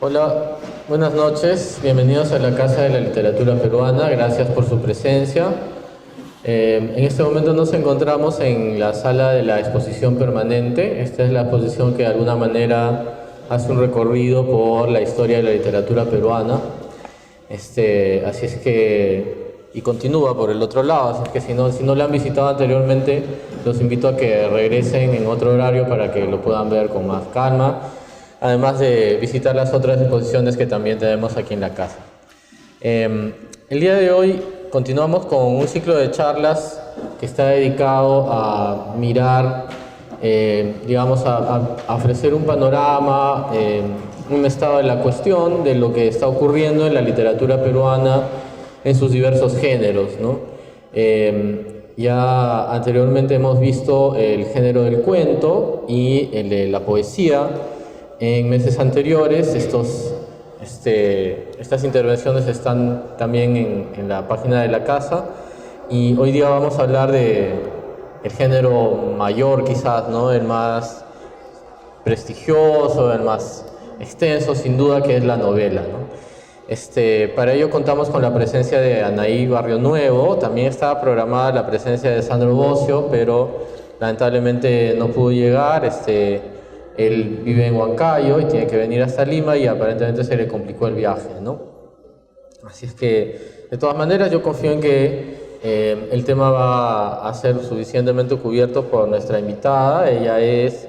Hola, buenas noches, bienvenidos a la Casa de la Literatura Peruana, gracias por su presencia. En este momento nos encontramos en la sala de la exposición permanente. Esta es la exposición que de alguna manera hace un recorrido por la historia de la literatura peruana. Así es que, y continúa por el otro lado, así es que si no la han visitado anteriormente, los invito a que regresen en otro horario para que lo puedan ver con más calma, además de visitar las otras exposiciones que también tenemos aquí en la casa. El día de hoy continuamos con un ciclo de charlas que está dedicado a mirar, digamos, a ofrecer un panorama, un estado de la cuestión de lo que está ocurriendo en la literatura peruana en sus diversos géneros, ¿no? Ya anteriormente hemos visto el género del cuento y el de la poesía. En meses anteriores estas intervenciones están también en la página de la casa, y hoy día vamos a hablar de el género mayor quizás, ¿no? El más prestigioso, el más extenso sin duda, que es la novela, ¿no? Para ello contamos con la presencia de Anaí Barrio Nuevo. También estaba programada la presencia de Sandro Bocio, pero lamentablemente no pudo llegar. Él vive en Huancayo y tiene que venir hasta Lima y aparentemente se le complicó el viaje, ¿no? Así es que, de todas maneras, yo confío en que el tema va a ser suficientemente cubierto por nuestra invitada. Ella es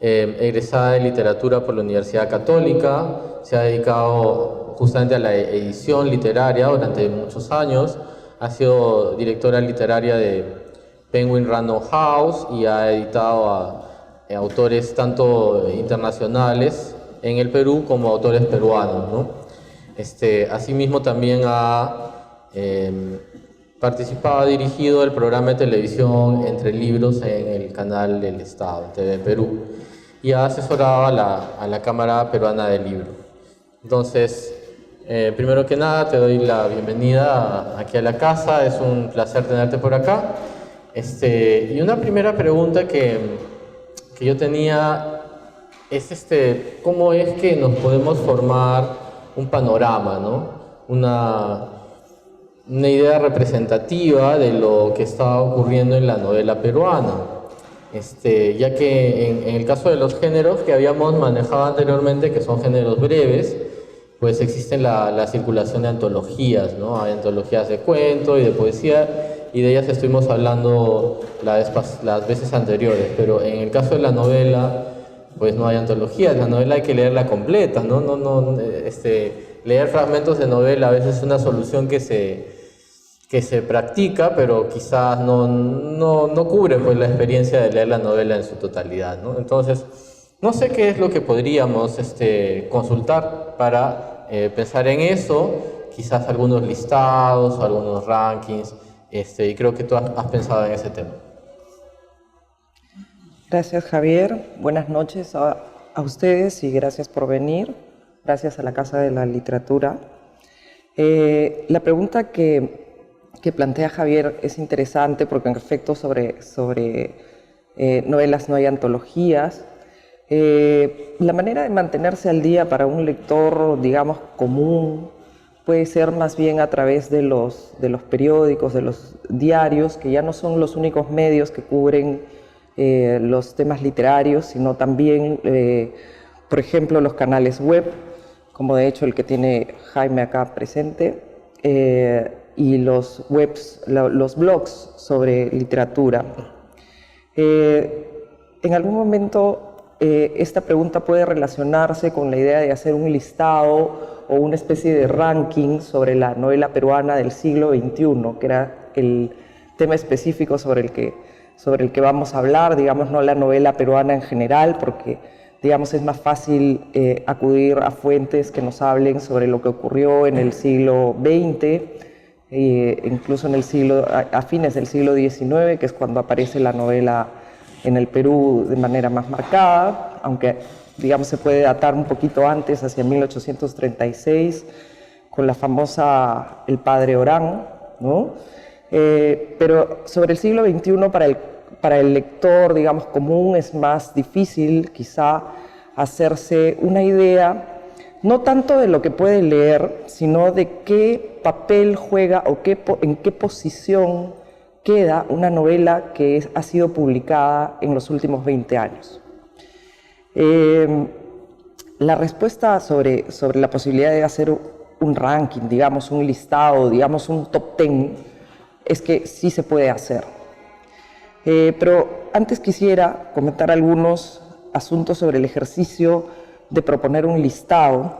egresada de literatura por la Universidad Católica, se ha dedicado justamente a la edición literaria durante muchos años, ha sido directora literaria de Penguin Random House y ha editado a autores tanto internacionales en el Perú como autores peruanos, ¿no? Asimismo también ha dirigido el programa de televisión Entre Libros en el canal del Estado, TV Perú, y ha asesorado a la Cámara Peruana del Libro. Entonces, primero que nada, te doy la bienvenida aquí a la casa, es un placer tenerte por acá. Y una primera pregunta que yo tenía es ¿cómo es que nos podemos formar un panorama, ¿no? Una idea representativa de lo que está ocurriendo en la novela peruana? Ya que en el caso de los géneros que habíamos manejado anteriormente, que son géneros breves, pues existe la circulación de antologías, ¿no? Hay antologías de cuento y de poesía, y de ellas estuvimos hablando las veces anteriores, pero en el caso de la novela, pues no hay antologías. La novela hay que leerla completa, ¿no? Leer fragmentos de novela a veces es una solución que se practica, pero quizás no cubre, pues, la experiencia de leer la novela en su totalidad, ¿no? Entonces, no sé qué es lo que podríamos consultar para pensar en eso, quizás algunos listados o algunos rankings, y creo que tú has pensado en ese tema. Gracias, Javier. Buenas noches a ustedes y gracias por venir. Gracias a la Casa de la Literatura. La pregunta que plantea Javier es interesante porque, en efecto, sobre novelas no hay antologías. La manera de mantenerse al día para un lector, digamos, común, puede ser más bien a través de los periódicos, de los diarios, que ya no son los únicos medios que cubren los temas literarios, sino también, por ejemplo, los canales web, como de hecho el que tiene Jaime acá presente, y los blogs sobre literatura. En algún momento esta pregunta puede relacionarse con la idea de hacer un listado o una especie de ranking sobre la novela peruana del siglo XXI, que era el tema específico sobre el que vamos a hablar, digamos, no la novela peruana en general, porque, digamos, es más fácil acudir a fuentes que nos hablen sobre lo que ocurrió en el siglo XX, incluso a fines del siglo XIX, que es cuando aparece la novela en el Perú de manera más marcada, aunque, digamos, se puede datar un poquito antes, hacia 1836, con la famosa El Padre Orán, ¿no? Pero sobre el siglo XXI, para el lector, digamos, común, es más difícil quizá hacerse una idea no tanto de lo que puede leer, sino de qué papel juega o en qué posición queda una novela que ha sido publicada en los últimos 20 años. La respuesta sobre la posibilidad de hacer un ranking, digamos, un listado, digamos, un top 10, es que sí se puede hacer. Pero antes quisiera comentar algunos asuntos sobre el ejercicio de proponer un listado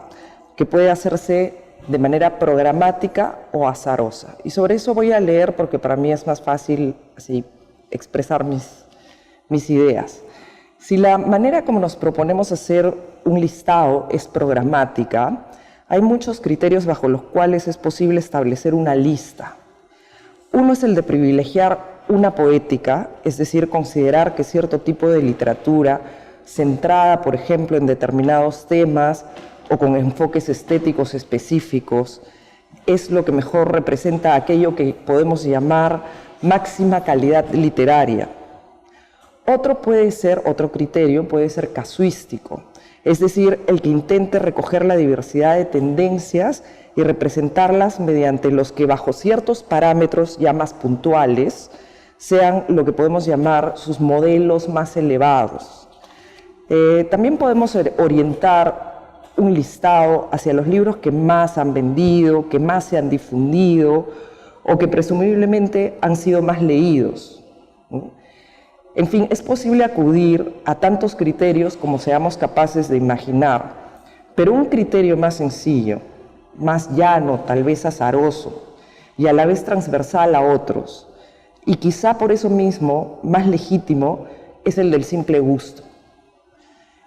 que puede hacerse de manera programática o azarosa. Y sobre eso voy a leer porque para mí es más fácil así expresar mis ideas. Si la manera como nos proponemos hacer un listado es programática, hay muchos criterios bajo los cuales es posible establecer una lista. Uno es el de privilegiar una poética, es decir, considerar que cierto tipo de literatura centrada, por ejemplo, en determinados temas o con enfoques estéticos específicos, es lo que mejor representa aquello que podemos llamar máxima calidad literaria. Otro criterio puede ser casuístico, es decir, el que intente recoger la diversidad de tendencias y representarlas mediante los que bajo ciertos parámetros ya más puntuales sean lo que podemos llamar sus modelos más elevados. También podemos orientar un listado hacia los libros que más han vendido, que más se han difundido o que presumiblemente han sido más leídos. En fin, es posible acudir a tantos criterios como seamos capaces de imaginar, pero un criterio más sencillo, más llano, tal vez azaroso, y a la vez transversal a otros, y quizá por eso mismo más legítimo, es el del simple gusto.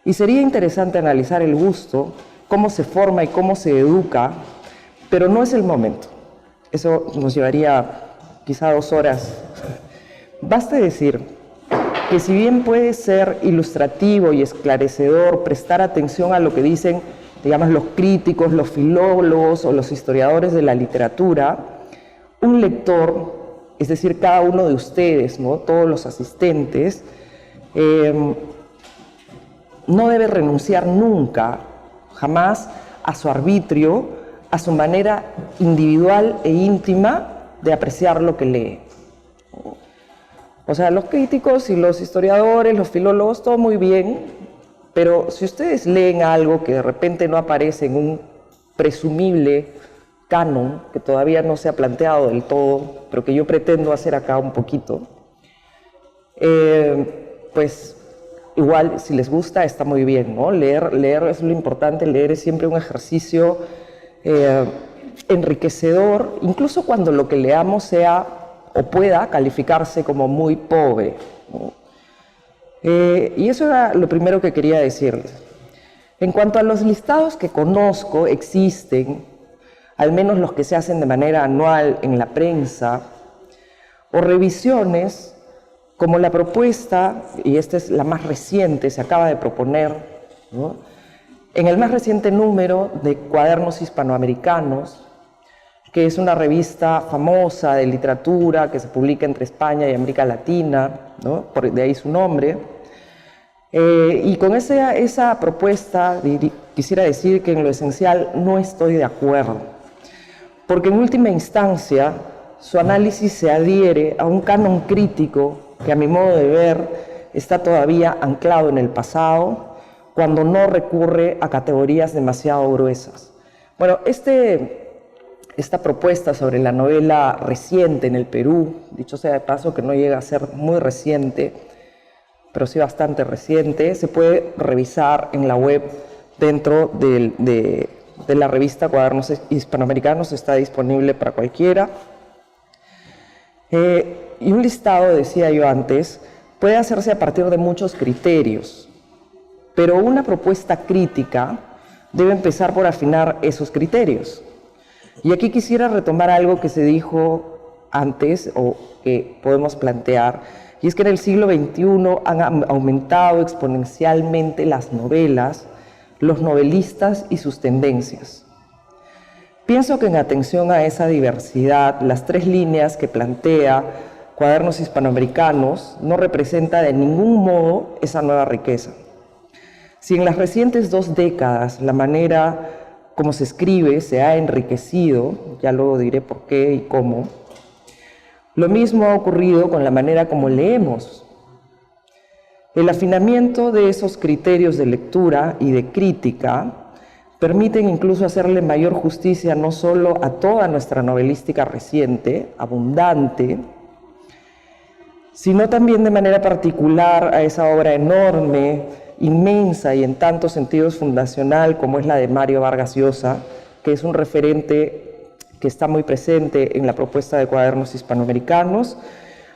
Y sería interesante analizar el gusto, cómo se forma y cómo se educa, pero no es el momento. Eso nos llevaría quizá 2 horas. Baste decir que si bien puede ser ilustrativo y esclarecedor prestar atención a lo que dicen, digamos, los críticos, los filólogos o los historiadores de la literatura, un lector, es decir, cada uno de ustedes, ¿no?, todos los asistentes, no debe renunciar nunca, jamás, a su arbitrio, a su manera individual e íntima de apreciar lo que lee. O sea, los críticos y los historiadores, los filólogos, todo muy bien, pero si ustedes leen algo que de repente no aparece en un presumible canon, que todavía no se ha planteado del todo, pero que yo pretendo hacer acá un poquito, pues igual, si les gusta, está muy bien, ¿no? Leer es lo importante, leer es siempre un ejercicio enriquecedor, incluso cuando lo que leamos sea o pueda calificarse como muy pobre, ¿no? Y eso era lo primero que quería decirles. En cuanto a los listados que conozco, existen, al menos los que se hacen de manera anual en la prensa, o revisiones, como la propuesta, y esta es la más reciente, se acaba de proponer, ¿no?, en el más reciente número de Cuadernos Hispanoamericanos, que es una revista famosa de literatura que se publica entre España y América Latina, ¿no?, de ahí su nombre. Y con esa propuesta quisiera decir que en lo esencial no estoy de acuerdo, porque en última instancia su análisis se adhiere a un canon crítico que a mi modo de ver está todavía anclado en el pasado, cuando no recurre a categorías demasiado gruesas. Bueno, esta propuesta sobre la novela reciente en el Perú, dicho sea de paso que no llega a ser muy reciente, pero sí bastante reciente, se puede revisar en la web dentro de la revista Cuadernos Hispanoamericanos, está disponible para cualquiera. Y un listado, decía yo antes, puede hacerse a partir de muchos criterios, pero una propuesta crítica debe empezar por afinar esos criterios. Y aquí quisiera retomar algo que se dijo antes o que podemos plantear, y es que en el siglo XXI han aumentado exponencialmente las novelas, los novelistas y sus tendencias. Pienso que en atención a esa diversidad, las 3 líneas que plantea Cuadernos Hispanoamericanos no representa de ningún modo esa nueva riqueza. Si en las recientes 2 décadas la manera como se escribe se ha enriquecido, ya luego diré por qué y cómo. Lo mismo ha ocurrido con la manera como leemos. El afinamiento de esos criterios de lectura y de crítica permiten incluso hacerle mayor justicia no solo a toda nuestra novelística reciente, abundante, sino también de manera particular a esa obra enorme, inmensa y en tantos sentidos fundacional como es la de Mario Vargas Llosa, que es un referente que está muy presente en la propuesta de Cuadernos Hispanoamericanos,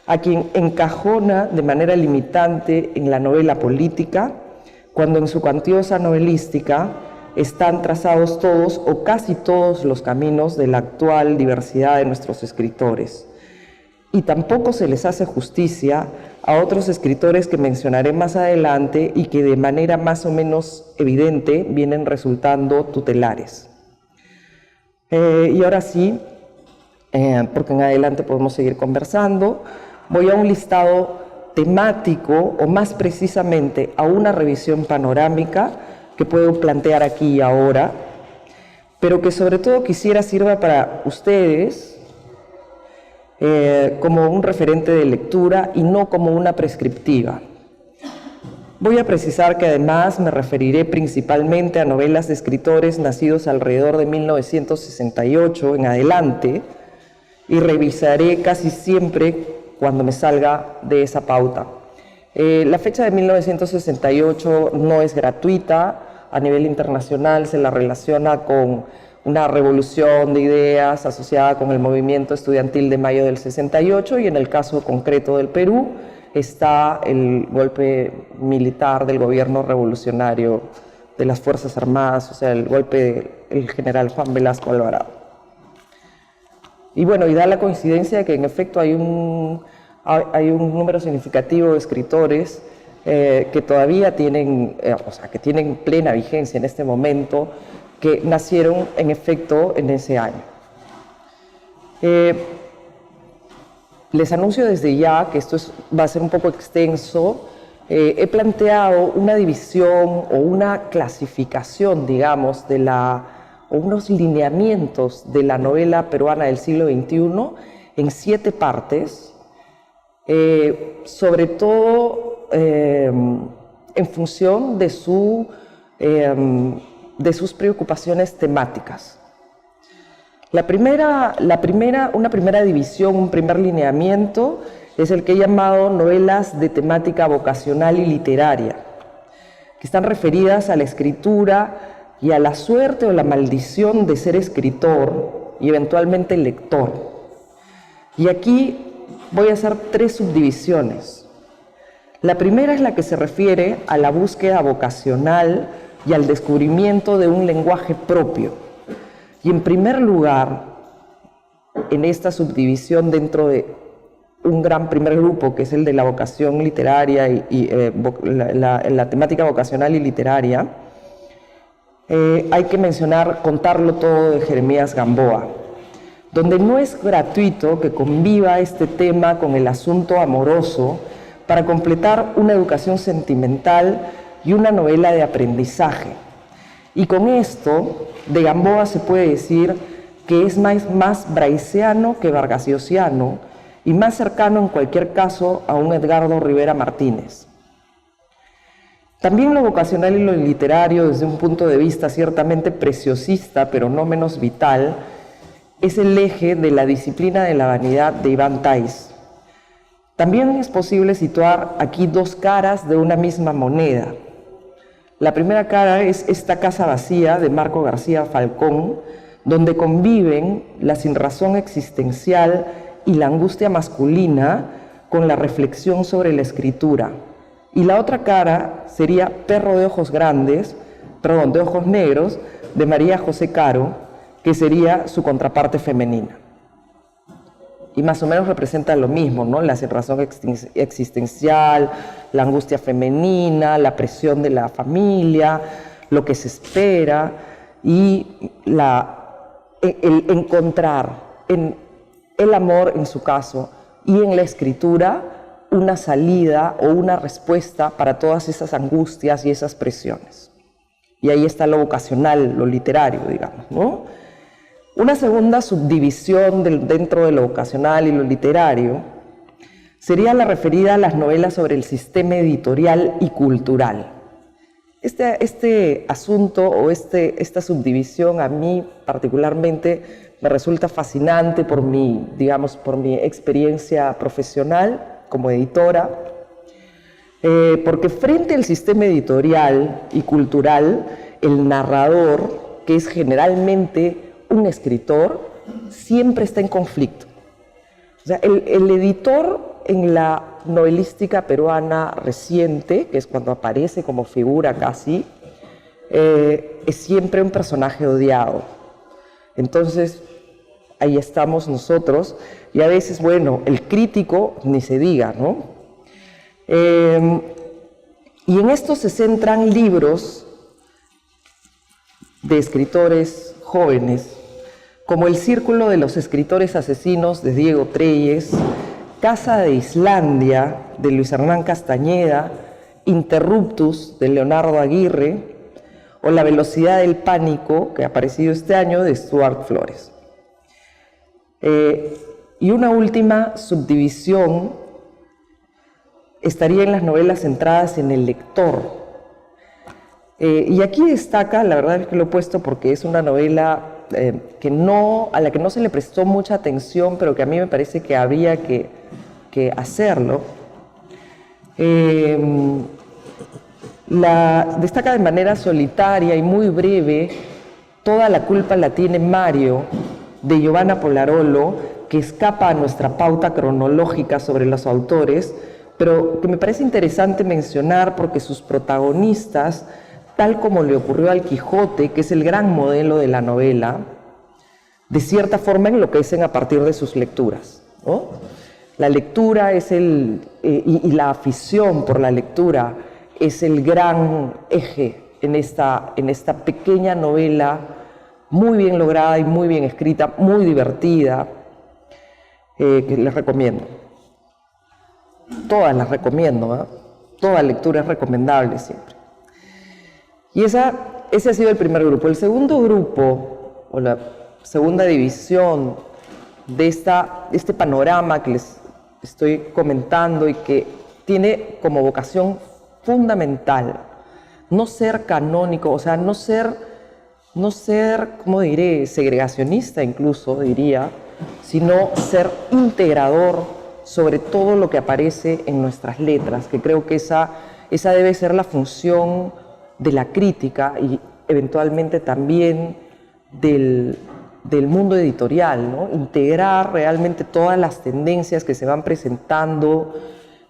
a quien encajona de manera limitante en la novela política, cuando en su cuantiosa novelística están trazados todos o casi todos los caminos de la actual diversidad de nuestros escritores. Y tampoco se les hace justicia a otros escritores que mencionaré más adelante y que de manera más o menos evidente vienen resultando tutelares. Y ahora sí, porque en adelante podemos seguir conversando, voy a un listado temático, o más precisamente a una revisión panorámica que puedo plantear aquí y ahora, pero que sobre todo quisiera sirva para ustedes como un referente de lectura y no como una prescriptiva. Voy a precisar que además me referiré principalmente a novelas de escritores nacidos alrededor de 1968 en adelante y revisaré casi siempre cuando me salga de esa pauta. La fecha de 1968 no es gratuita, a nivel internacional se la relaciona con una revolución de ideas asociada con el movimiento estudiantil de mayo del 68 y en el caso concreto del Perú está el golpe militar del gobierno revolucionario de las Fuerzas Armadas, o sea, el golpe del general Juan Velasco Alvarado. Y bueno, y da la coincidencia de que en efecto hay un número significativo de escritores que todavía tienen, que tienen plena vigencia en este momento, que nacieron en efecto en ese año. Les anuncio desde ya que esto va a ser un poco extenso. He planteado una división o una clasificación, digamos, o unos lineamientos de la novela peruana del siglo XXI en 7 partes, sobre todo en función de sus preocupaciones temáticas. Una primera división, un primer lineamiento, es el que he llamado novelas de temática vocacional y literaria, que están referidas a la escritura y a la suerte o la maldición de ser escritor y eventualmente lector. Y aquí voy a hacer 3 subdivisiones. La primera es la que se refiere a la búsqueda vocacional y al descubrimiento de un lenguaje propio. Y en primer lugar, en esta subdivisión dentro de un gran primer grupo, que es el de la vocación literaria y la temática vocacional y literaria, hay que mencionar Contarlo todo de Jeremías Gamboa, donde no es gratuito que conviva este tema con el asunto amoroso para completar una educación sentimental y una novela de aprendizaje. Y con esto, de Gamboa se puede decir que es más braiceano que vargasiosiano y más cercano en cualquier caso a un Edgardo Rivera Martínez. También lo vocacional y lo literario, desde un punto de vista ciertamente preciosista, pero no menos vital, es el eje de la disciplina de la vanidad de Iván Tais. También es posible situar aquí 2 caras de una misma moneda. La primera cara es Esta casa vacía de Marco García Falcón, donde conviven la sinrazón existencial y la angustia masculina con la reflexión sobre la escritura. Y la otra cara sería Perro de ojos de ojos negros, de María José Caro, que sería su contraparte femenina. Y más o menos representa lo mismo, ¿no? La sinrazón existencial, la angustia femenina, la presión de la familia, lo que se espera y el encontrar en el amor, en su caso, y en la escritura, una salida o una respuesta para todas esas angustias y esas presiones. Y ahí está lo vocacional, lo literario, digamos, ¿no? Una segunda subdivisión dentro de lo vocacional y lo literario sería la referida a las novelas sobre el sistema editorial y cultural. Este asunto o esta subdivisión a mí particularmente me resulta fascinante por mi experiencia profesional como editora, porque frente al sistema editorial y cultural, el narrador, que es generalmente un escritor, siempre está en conflicto. O sea, el editor en la novelística peruana reciente, que es cuando aparece como figura casi, es siempre un personaje odiado. Entonces, ahí estamos nosotros, y a veces, bueno, el crítico ni se diga, ¿no? Y en esto se centran libros de escritores jóvenes, como El Círculo de los Escritores Asesinos de Diego Treyes, Casa de Islandia de Luis Hernán Castañeda, Interruptus de Leonardo Aguirre, o La Velocidad del Pánico, que ha aparecido este año, de Stuart Flores. Y una última subdivisión estaría en las novelas centradas en el lector. Y aquí destaca, la verdad es que lo he puesto porque es una novela a la que no se le prestó mucha atención, pero que a mí me parece que habría que hacerlo. Destaca de manera solitaria y muy breve Toda la culpa la tiene Mario, de Giovanna Polarolo, que escapa a nuestra pauta cronológica sobre los autores, pero que me parece interesante mencionar porque sus protagonistas, tal como le ocurrió al Quijote, que es el gran modelo de la novela, de cierta forma enloquecen a partir de sus lecturas, ¿no? La lectura es y la afición por la lectura es el gran eje en esta pequeña novela muy bien lograda y muy bien escrita, muy divertida, que les recomiendo. Todas las recomiendo, ¿eh? Toda lectura es recomendable siempre. Y ese ha sido el primer grupo. El segundo grupo, o la segunda división de este panorama que les estoy comentando y que tiene como vocación fundamental no ser canónico, o sea, no ser, ¿cómo diré?, segregacionista incluso, diría, sino ser integrador sobre todo lo que aparece en nuestras letras, que creo que esa debe ser la función de la crítica y eventualmente también del mundo editorial, ¿no? Integrar realmente todas las tendencias que se van presentando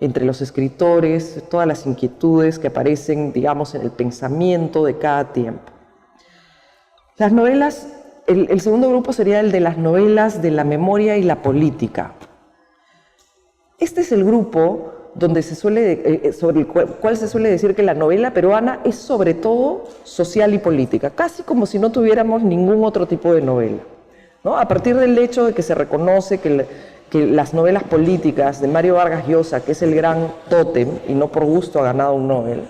entre los escritores, todas las inquietudes que aparecen, digamos, en el pensamiento de cada tiempo. Las novelas, el segundo grupo sería el de las novelas de la memoria y la política. Este es el grupo donde sobre el cual se suele decir que la novela peruana es sobre todo social y política, casi como si no tuviéramos ningún otro tipo de novela, ¿no? A partir del hecho de que se reconoce que las novelas políticas de Mario Vargas Llosa, que es el gran tótem, y no por gusto ha ganado un Nobel,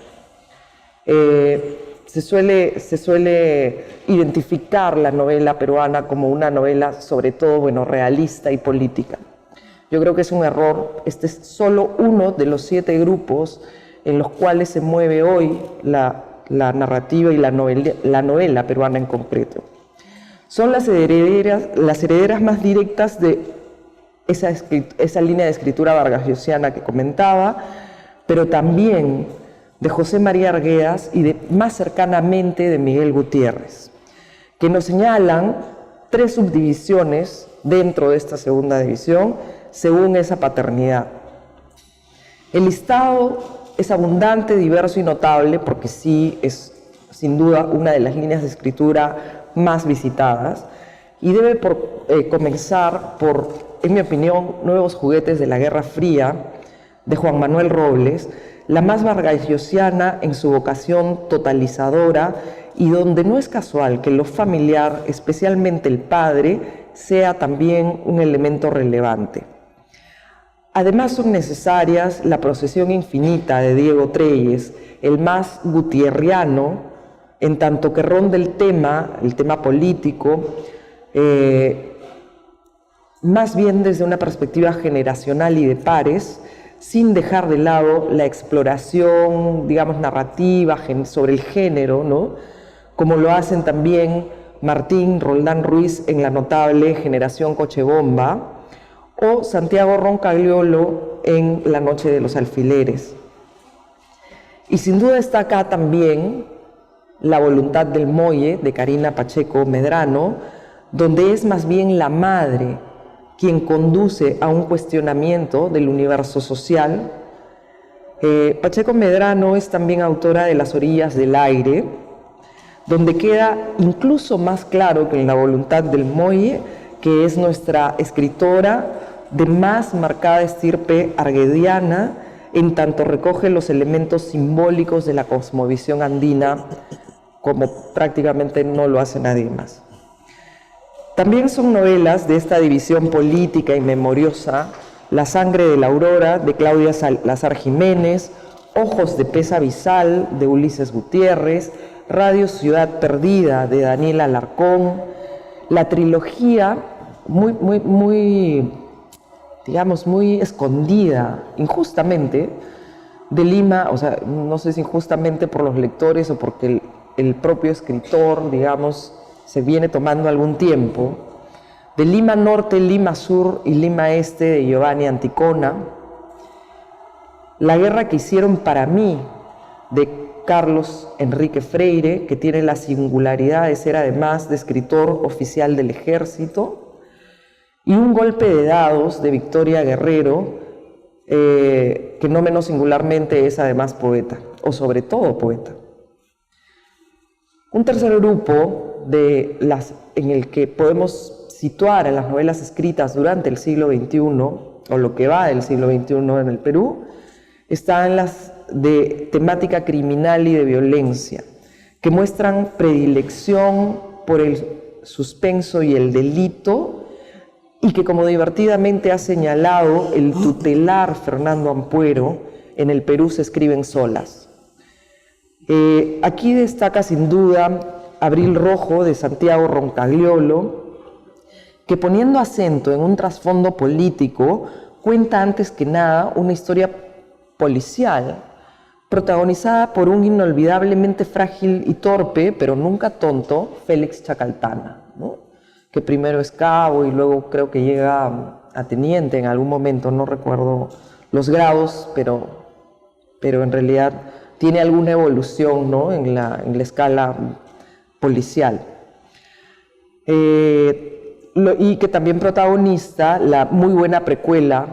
se suele identificar la novela peruana como una novela sobre todo, bueno, realista y política. Yo creo que es un error. Este es solo uno de los 7 grupos en los cuales se mueve hoy la narrativa y la novela peruana en concreto. Son las herederas más directas de esa línea de escritura vargasllosiana que comentaba, pero también de José María Arguedas y más cercanamente de Miguel Gutiérrez, que nos señalan 3 subdivisiones dentro de esta segunda división según esa paternidad. El listado es abundante, diverso y notable porque sí es sin duda una de las líneas de escritura más visitadas y debe comenzar por, en mi opinión, Nuevos juguetes de la Guerra Fría, de Juan Manuel Robles, la más vargasllosiana en su vocación totalizadora y donde no es casual que lo familiar, especialmente el padre, sea también un elemento relevante. Además son necesarias La procesión infinita de Diego Treyes, el más gutierriano en tanto que ronda el tema político, más bien desde una perspectiva generacional y de pares, sin dejar de lado la exploración, digamos, narrativa sobre el género, ¿no? Como lo hacen también Martín Roldán Ruiz en la notable Generación Cochebomba, o Santiago Roncagliolo en La Noche de los Alfileres. Y sin duda está acá también La Voluntad del Molle, de Karina Pacheco Medrano, donde es más bien la madre quien conduce a un cuestionamiento del universo social. Pacheco Medrano es también autora de Las Orillas del Aire, donde queda incluso más claro que en La Voluntad del Molle, que es nuestra escritora de más marcada estirpe arguediana, en tanto recoge los elementos simbólicos de la cosmovisión andina, como prácticamente no lo hace nadie más. También son novelas de esta división política y memoriosa: La sangre de la aurora, de Claudia Salazar Jiménez, Ojos de pez abisal, de Ulises Gutiérrez, Radio Ciudad Perdida, de Daniel Alarcón, la trilogía digamos, muy escondida, injustamente, de Lima, o sea, no sé si injustamente por los lectores o porque el propio escritor, digamos, se viene tomando algún tiempo, de Lima Norte, Lima Sur y Lima Este, de Giovanni Anticona, La guerra que hicieron para mí, de Carlos Enrique Freire, que tiene la singularidad de ser además de escritor oficial del ejército, y Un golpe de dados, de Victoria Guerrero, que no menos singularmente es además poeta, o sobre todo poeta. Un tercer grupo en el que podemos situar a las novelas escritas durante el siglo XXI, o lo que va del siglo XXI en el Perú, están las de temática criminal y de violencia, que muestran predilección por el suspenso y el delito, y que, como divertidamente ha señalado el tutelar Fernando Ampuero, en el Perú se escriben solas. Aquí destaca sin duda Abril Rojo, de Santiago Roncagliolo, que, poniendo acento en un trasfondo político, cuenta antes que nada una historia policial protagonizada por un inolvidablemente frágil y torpe, pero nunca tonto, Félix Chacaltana, ¿no? Que primero es cabo y luego creo que llega a teniente en algún momento, no recuerdo los grados, pero en realidad tiene alguna evolución, ¿no? en la escala policial. Y que también protagoniza la muy buena precuela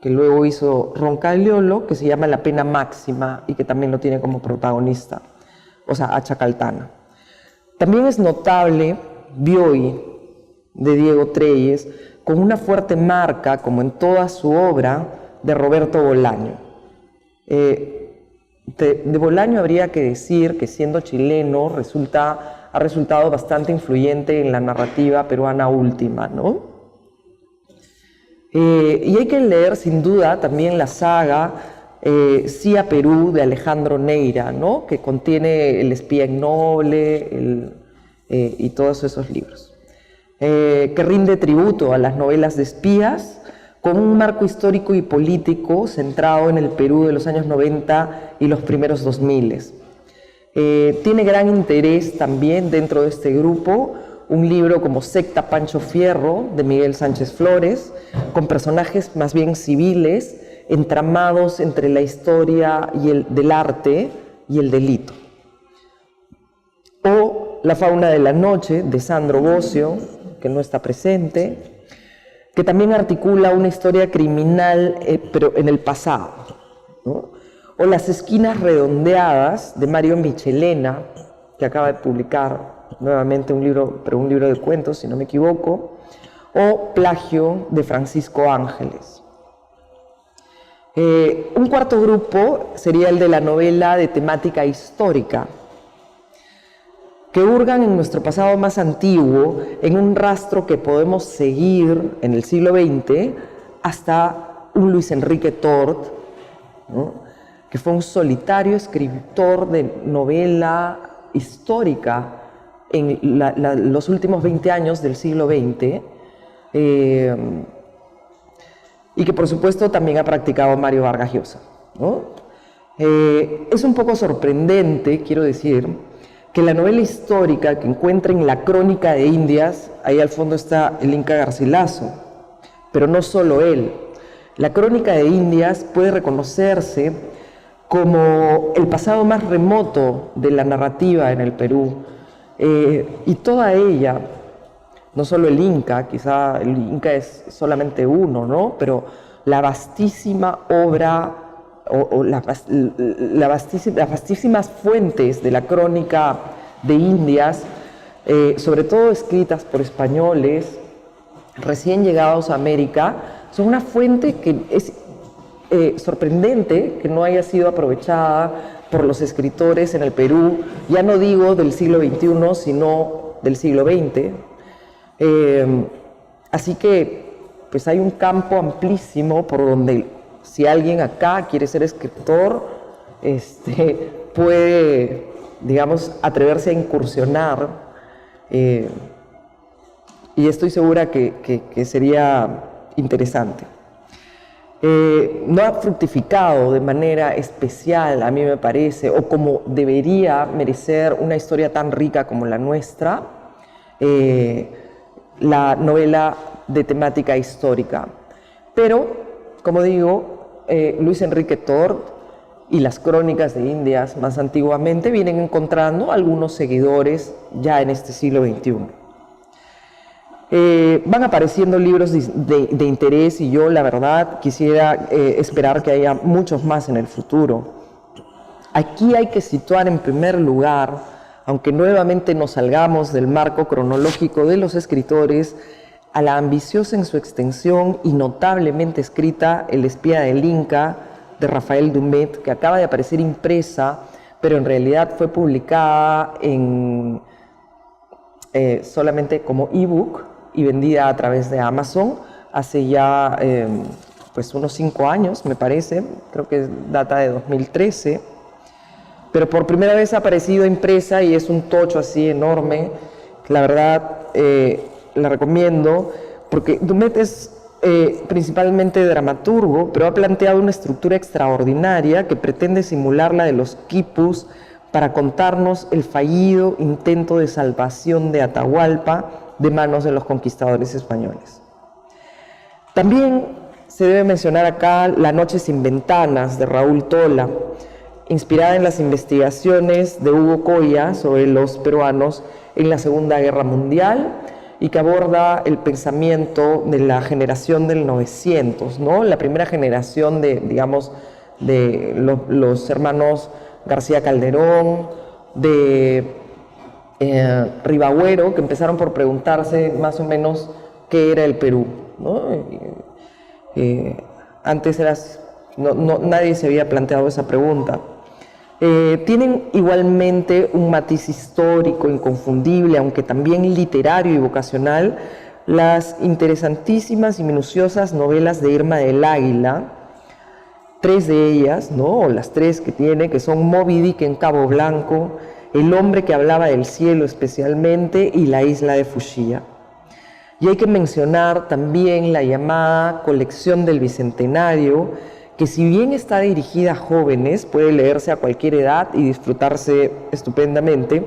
que luego hizo Roncagliolo, que se llama La pena máxima, y que también lo tiene como protagonista, o sea, a Chacaltana. También es notable Bioi, de Diego Treyes, con una fuerte marca, como en toda su obra, de Roberto Bolaño. De Bolaño habría que decir que, siendo chileno, ha resultado bastante influyente en la narrativa peruana última, ¿no? Y hay que leer sin duda también la saga Sí a Perú, de Alejandro Neira, ¿no? Que contiene El espía innoble y todos esos libros. Que rinde tributo a las novelas de espías, con un marco histórico y político centrado en el Perú de los años 90 y los primeros 2000. Tiene gran interés también dentro de este grupo un libro como Secta Pancho Fierro, de Miguel Sánchez Flores, con personajes más bien civiles, entramados entre la historia del arte y el delito. O La fauna de la noche, de Sandro Bocio, que no está presente, que también articula una historia criminal, pero en el pasado, ¿no? O Las esquinas redondeadas, de Mario Michelena, que acaba de publicar nuevamente un libro de cuentos, si no me equivoco, o Plagio, de Francisco Ángeles. Un cuarto grupo sería el de la novela de temática histórica, que hurgan en nuestro pasado más antiguo, en un rastro que podemos seguir en el siglo XX hasta un Luis Enrique Tort, ¿no? Que fue un solitario escritor de novela histórica en los últimos 20 años del siglo XX, y que por supuesto también ha practicado Mario Vargas Llosa, ¿no? Es un poco sorprendente, quiero decir, que la novela histórica que encuentra en la Crónica de Indias, ahí al fondo está el Inca Garcilaso, pero no solo él. La Crónica de Indias puede reconocerse como el pasado más remoto de la narrativa en el Perú, y toda ella, no solo el Inca, quizá el Inca es solamente uno, ¿no? Pero la vastísima obra o las vastísimas fuentes de la Crónica de Indias, sobre todo escritas por españoles recién llegados a América, son una fuente que es sorprendente que no haya sido aprovechada por los escritores en el Perú, ya no digo del siglo XXI, sino del siglo XX. Así que pues hay un campo amplísimo por donde, si alguien acá quiere ser escritor, puede, digamos, atreverse a incursionar, y estoy segura que sería interesante. No ha fructificado de manera especial, a mí me parece, o como debería merecer una historia tan rica como la nuestra, la novela de temática histórica. Pero, como digo, Luis Enrique Tort y las Crónicas de Indias más antiguamente vienen encontrando algunos seguidores ya en este siglo XXI. Van apareciendo libros de interés, y yo, la verdad, quisiera esperar que haya muchos más en el futuro. Aquí hay que situar en primer lugar, aunque nuevamente nos salgamos del marco cronológico de los escritores, a la ambiciosa en su extensión y notablemente escrita El espía del Inca, de Rafael Dumet, que acaba de aparecer impresa, pero en realidad fue publicada solamente como ebook y vendida a través de Amazon hace ya pues unos 5 años, me parece, creo que data de 2013, pero por primera vez ha aparecido impresa y es un tocho así enorme. La verdad, la recomiendo, porque Dumet es principalmente dramaturgo, pero ha planteado una estructura extraordinaria que pretende simular la de los quipus para contarnos el fallido intento de salvación de Atahualpa de manos de los conquistadores españoles. También se debe mencionar acá La noche sin ventanas, de Raúl Tola, inspirada en las investigaciones de Hugo Coya sobre los peruanos en la Segunda Guerra Mundial, y que aborda el pensamiento de la generación del 900, ¿no? La primera generación de, digamos, de los hermanos García Calderón, de Ribagüero, que empezaron por preguntarse más o menos qué era el Perú, ¿no? Antes nadie se había planteado esa pregunta. Tienen igualmente un matiz histórico inconfundible, aunque también literario y vocacional, las interesantísimas y minuciosas novelas de Irma del Águila, 3 de ellas, ¿no? O las 3 que tiene, que son Moby Dick en Cabo Blanco, El hombre que hablaba del cielo especialmente, y La isla de Fushia. Y hay que mencionar también la llamada Colección del Bicentenario, que si bien está dirigida a jóvenes, puede leerse a cualquier edad y disfrutarse estupendamente,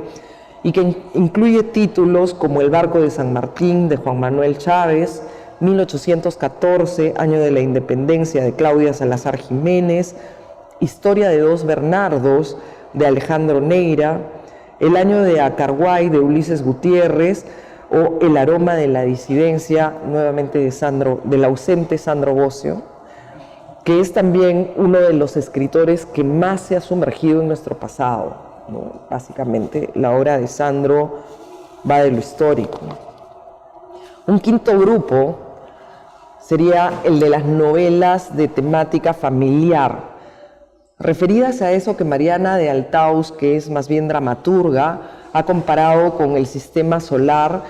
y que incluye títulos como El barco de San Martín, de Juan Manuel Chávez, 1814, año de la independencia, de Claudia Salazar Jiménez, Historia de 2 Bernardos, de Alejandro Neira, El año de Acarguay, de Ulises Gutiérrez, o El aroma de la disidencia, nuevamente del ausente Sandro Bocio, que es también uno de los escritores que más se ha sumergido en nuestro pasado, ¿no? Básicamente, la obra de Sandro va de lo histórico. Un quinto grupo sería el de las novelas de temática familiar, referidas a eso que Mariana de Altaus, que es más bien dramaturga, ha comparado con el sistema solar,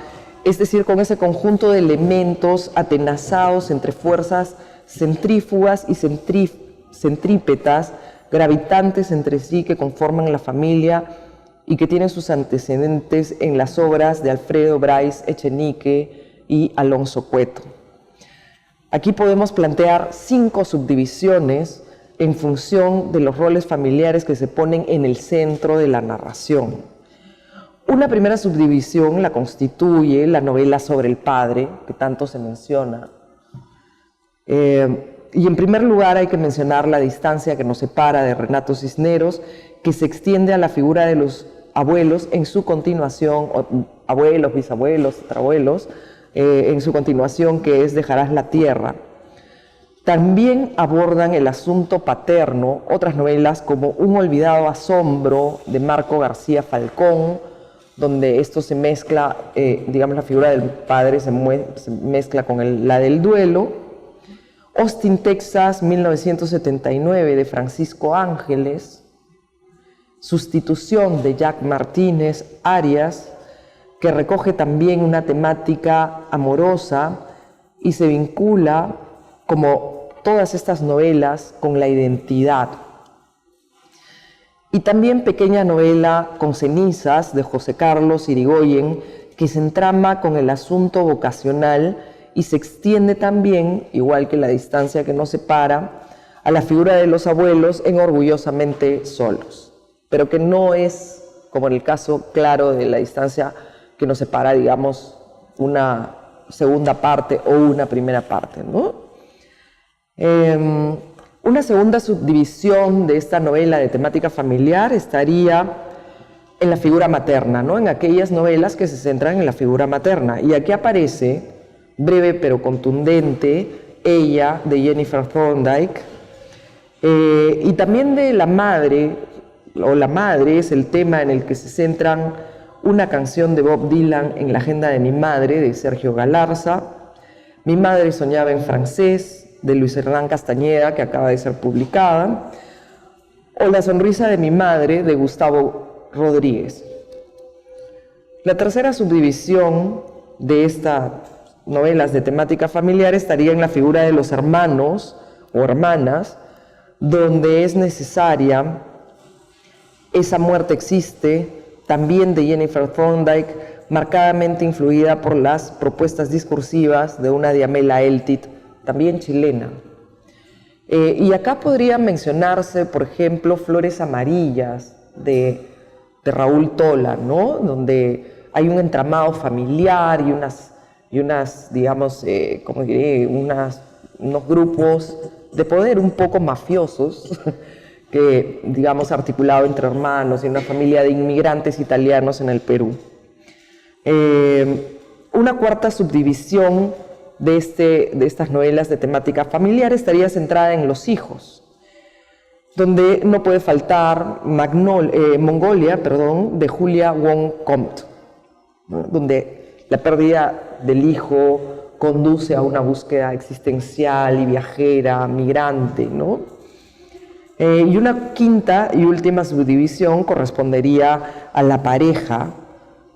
es decir, con ese conjunto de elementos atenazados entre fuerzas centrífugas y centrípetas, gravitantes entre sí, que conforman la familia y que tienen sus antecedentes en las obras de Alfredo Bryce Echenique y Alonso Cueto. Aquí podemos plantear 5 subdivisiones en función de los roles familiares que se ponen en el centro de la narración. Una primera subdivisión la constituye la novela sobre el padre, que tanto se menciona. Y en primer lugar hay que mencionar la distancia que nos separa de Renato Cisneros, que se extiende a la figura de los abuelos en su continuación, abuelos, bisabuelos, tatarabuelos, en su continuación, que es Dejarás la tierra. También abordan el asunto paterno otras novelas como Un olvidado asombro de Marco García Falcón, donde esto se mezcla, digamos, la figura del padre se mezcla con la del duelo. Austin, Texas, 1979, de Francisco Ángeles. Sustitución, de Jack Martínez Arias, que recoge también una temática amorosa y se vincula, como todas estas novelas, con la identidad. Y también Pequeña novela con cenizas, de José Carlos Irigoyen, que se entrama con el asunto vocacional y se extiende también, igual que la distancia que nos separa, a la figura de los abuelos en Orgullosamente solos, pero que no es, como en el caso claro de la distancia que nos separa, digamos, una segunda parte o una primera parte, ¿no? Una segunda subdivisión de esta novela de temática familiar estaría en la figura materna, ¿no? En aquellas novelas que se centran en la figura materna. Y aquí aparece, breve pero contundente, Ella, de Jennifer Thorndike, y también de La madre, o La madre es el tema en el que se centran una canción de Bob Dylan, En la agenda de mi madre, de Sergio Galarza, Mi madre soñaba en francés, de Luis Hernán Castañeda, que acaba de ser publicada, o La sonrisa de mi madre, de Gustavo Rodríguez. La tercera subdivisión de estas novelas de temática familiar estaría en la figura de los hermanos o hermanas, donde es necesaria Esa muerte existe, también de Jennifer Thorndike, marcadamente influida por las propuestas discursivas de una Diamela Eltit, también chilena. Y acá podría mencionarse, por ejemplo, Flores amarillas, de Raúl Tola, ¿no? Donde hay un entramado familiar y unas digamos, ¿cómo diré? Unos grupos de poder un poco mafiosos, que, digamos, articulado entre hermanos y una familia de inmigrantes italianos en el Perú. Una cuarta subdivisión de estas novelas de temática familiar estaría centrada en los hijos, donde no puede faltar Mongolia, de Julia Wong Comte, ¿no? Donde la pérdida del hijo conduce a una búsqueda existencial y viajera, migrante, ¿no? Y una quinta y última subdivisión correspondería a la pareja,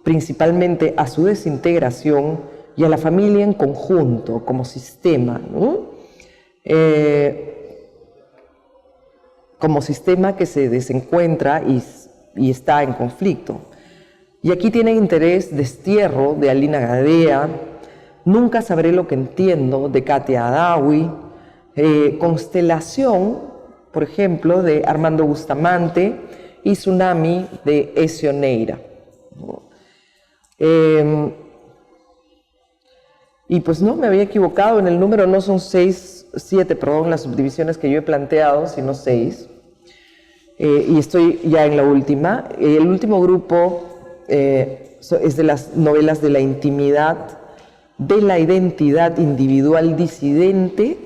principalmente a su desintegración y a la familia en conjunto, como sistema, ¿no? Como sistema que se desencuentra y está en conflicto. Y aquí tiene interés Destierro, de Alina Gadea, Nunca sabré lo que entiendo, de Katia Adawi, Constelación, por ejemplo, de Armando Bustamante, y Tsunami, de Ezio Neira. Y pues no, me había equivocado en el número, no son 7, las subdivisiones que yo he planteado, sino 6. Y estoy ya en la última. El último grupo es de las novelas de la intimidad, de la identidad individual disidente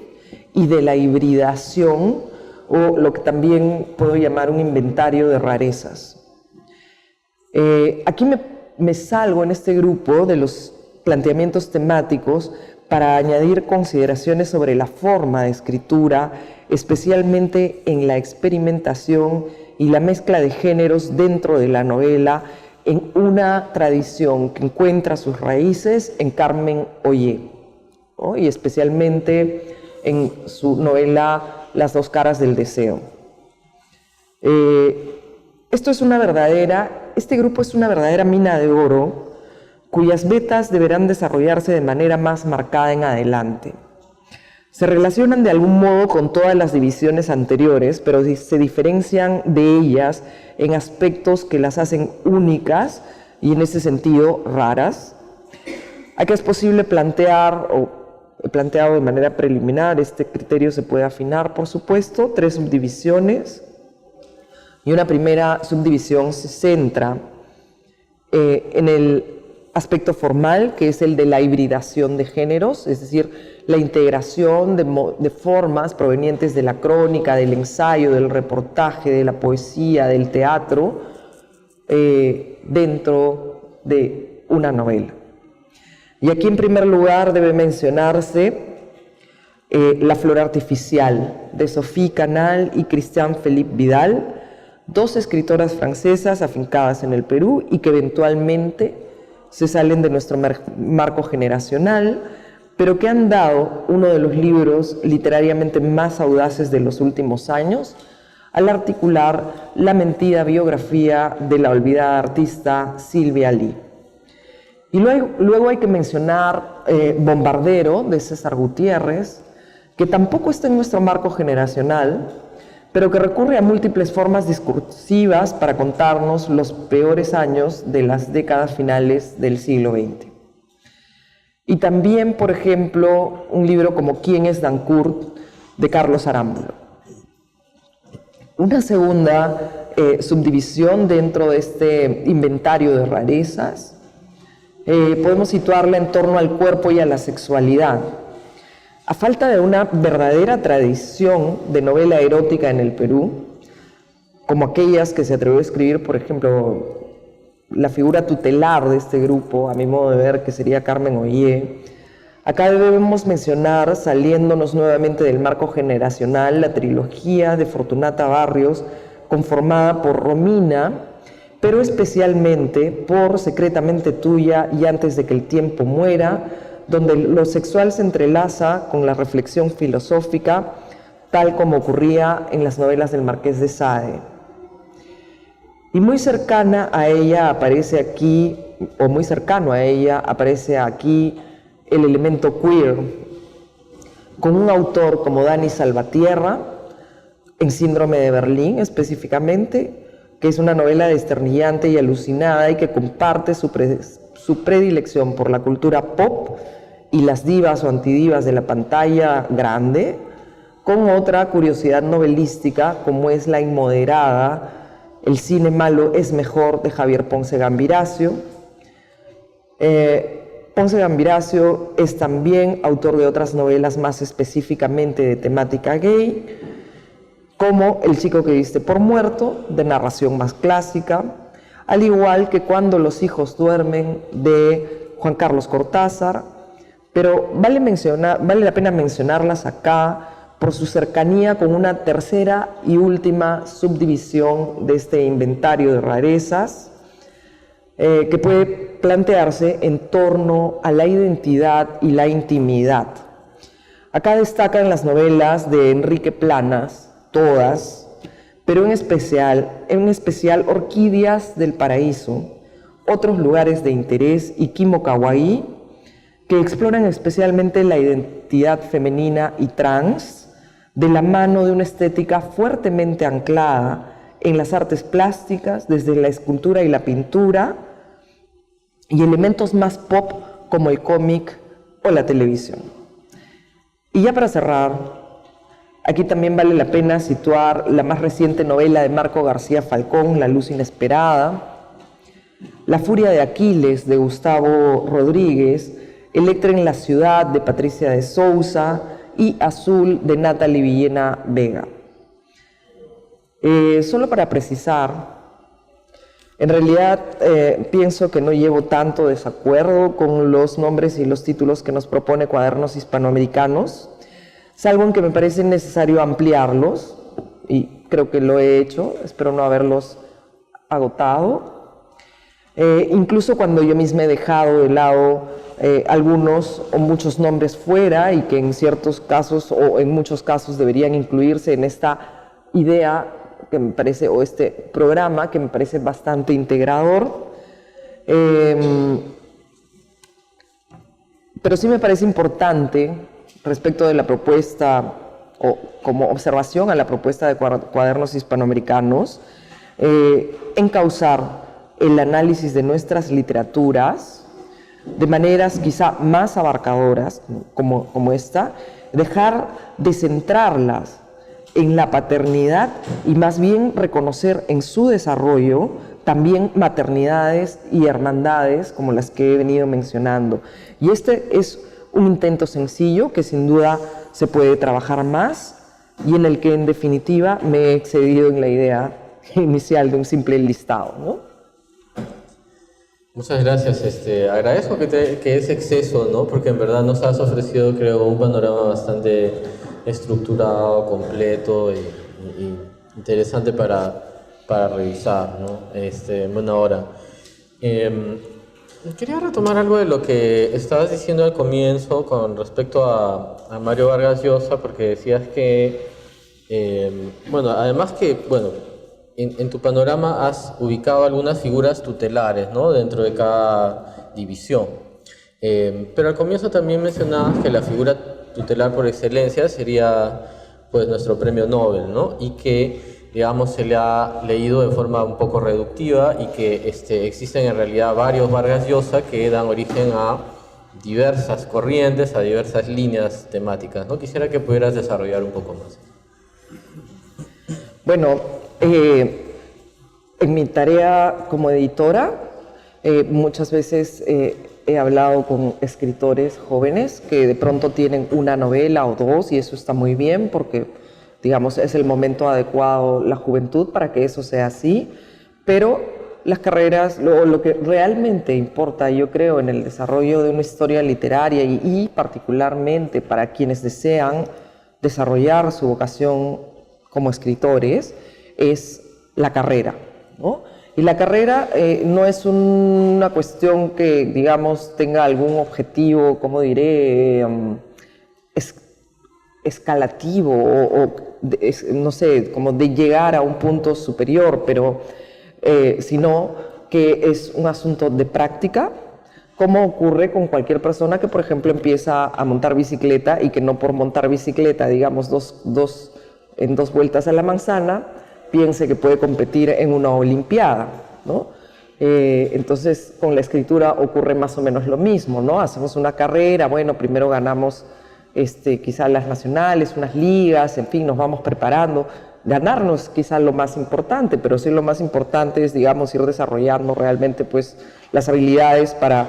y de la hibridación, o lo que también puedo llamar un inventario de rarezas. Aquí me salgo en este grupo de los planteamientos temáticos para añadir consideraciones sobre la forma de escritura, especialmente en la experimentación y la mezcla de géneros dentro de la novela, en una tradición que encuentra sus raíces en Carmen Ollé, ¿no? Y especialmente en su novela Las dos caras del deseo. Esto es una verdadera este grupo es una verdadera mina de oro, cuyas vetas deberán desarrollarse de manera más marcada en adelante. Se relacionan de algún modo con todas las divisiones anteriores, pero se diferencian de ellas en aspectos que las hacen únicas y en ese sentido raras. Aquí es posible plantear, o he planteado de manera preliminar, este criterio se puede afinar, por supuesto, 3 subdivisiones, y una primera subdivisión se centra en el aspecto formal, que es el de la hibridación de géneros, es decir, la integración de formas provenientes de la crónica, del ensayo, del reportaje, de la poesía, del teatro, dentro de una novela. Y aquí en primer lugar debe mencionarse La flor artificial, de Sophie Canal y Christian Philippe Vidal, 2 escritoras francesas afincadas en el Perú y que eventualmente se salen de nuestro marco generacional, pero que han dado uno de los libros literariamente más audaces de los últimos años al articular la mentida biografía de la olvidada artista Sylvia Ly. Y luego hay que mencionar Bombardero, de César Gutiérrez, que tampoco está en nuestro marco generacional, pero que recurre a múltiples formas discursivas para contarnos los peores años de las décadas finales del siglo XX. Y también, por ejemplo, un libro como ¿Quién es Dancourt?, de Carlos Arámbulo. Una segunda subdivisión dentro de este inventario de rarezas podemos situarla en torno al cuerpo y a la sexualidad. A falta de una verdadera tradición de novela erótica en el Perú, como aquellas que se atrevió a escribir, por ejemplo, la figura tutelar de este grupo, a mi modo de ver, que sería Carmen Ollé, acá debemos mencionar, saliéndonos nuevamente del marco generacional, la trilogía de Fortunata Barrios, conformada por Romina, pero especialmente por Secretamente Tuya y Antes de que el tiempo muera, donde lo sexual se entrelaza con la reflexión filosófica, tal como ocurría en las novelas del Marqués de Sade. Y muy cercana a ella aparece aquí, o muy cercano a ella, aparece aquí el elemento queer, con un autor como Dani Salvatierra, en Síndrome de Berlín específicamente, que es una novela desternillante y alucinada y que comparte su predilección por la cultura pop y las divas o antidivas de la pantalla grande, con otra curiosidad novelística como es la inmoderada El cine malo es mejor, de Javier Ponce Gambiracio. Ponce Gambiracio es también autor de otras novelas más específicamente de temática gay, como El chico que diste por muerto, de narración más clásica, al igual que Cuando los hijos duermen, de Juan Carlos Cortázar, pero vale la pena mencionarlas acá por su cercanía con una tercera y última subdivisión de este inventario de rarezas, que puede plantearse en torno a la identidad y la intimidad. Acá destacan las novelas de Enrique Planas, todas, pero en especial Orquídeas del Paraíso, Otros lugares de interés y Kimo Kawaii, que exploran especialmente la identidad femenina y trans, de la mano de una estética fuertemente anclada en las artes plásticas, desde la escultura y la pintura, y elementos más pop como el cómic o la televisión. Y ya para cerrar, aquí también vale la pena situar la más reciente novela de Marco García Falcón, La luz inesperada, La furia de Aquiles, de Gustavo Rodríguez, Electra en la ciudad, de Patricia de Sousa, y Azul, de Natalie Villena Vega. Solo para precisar, en realidad pienso que no llevo tanto desacuerdo con los nombres y los títulos que nos propone Cuadernos Hispanoamericanos, salvo en que me parece necesario ampliarlos, y creo que lo he hecho, espero no haberlos agotado. Incluso cuando yo misma he dejado de lado algunos o muchos nombres fuera y que en ciertos casos o en muchos casos deberían incluirse en esta idea que me parece, o este programa que me parece bastante integrador. Pero sí me parece importante respecto de la propuesta, o como observación a la propuesta de cuadernos hispanoamericanos, encauzar el análisis de nuestras literaturas de maneras quizá más abarcadoras, como esta, dejar de centrarlas en la paternidad y más bien reconocer en su desarrollo también maternidades y hermandades como las que he venido mencionando. Y este es un intento sencillo que sin duda se puede trabajar más y en el que en definitiva me he excedido en la idea inicial de un simple listado, ¿no? Muchas gracias. Agradezco que ese exceso, ¿no? Porque en verdad nos has ofrecido, creo, un panorama bastante estructurado, completo y interesante para revisar, ¿no? En buena hora. Quería retomar algo de lo que estabas diciendo al comienzo con respecto a Mario Vargas Llosa, porque decías que, bueno, además que, bueno, en tu panorama has ubicado algunas figuras tutelares, ¿no? Dentro de cada división. Pero al comienzo también mencionabas que la figura tutelar por excelencia sería, pues, nuestro premio Nobel, ¿no? Y que, digamos, se le ha leído de forma un poco reductiva y que existen en realidad varios Vargas Llosa que dan origen a diversas corrientes, a diversas líneas temáticas, ¿no? Quisiera que pudieras desarrollar un poco más. Bueno, en mi tarea como editora, muchas veces he hablado con escritores jóvenes que de pronto tienen una novela o dos, y eso está muy bien porque, digamos, es el momento adecuado, la juventud, para que eso sea así. Pero las carreras, lo que realmente importa, yo creo, en el desarrollo de una historia literaria y particularmente para quienes desean desarrollar su vocación como escritores, es la carrera, ¿no? Y la carrera no es una cuestión que, digamos, tenga algún objetivo, como diré, escalativo no sé, como de llegar a un punto superior, pero sino que es un asunto de práctica, como ocurre con cualquier persona que, por ejemplo, empieza a montar bicicleta y que no por montar bicicleta, digamos, en dos vueltas a la manzana, piense que puede competir en una olimpiada, ¿no? Entonces, con la escritura ocurre más o menos lo mismo, ¿no? Hacemos una carrera, bueno, primero ganamos quizá las nacionales, unas ligas, en fin, nos vamos preparando. Ganarnos quizá lo más importante, pero sí lo más importante es, digamos, ir desarrollando realmente, pues, las habilidades para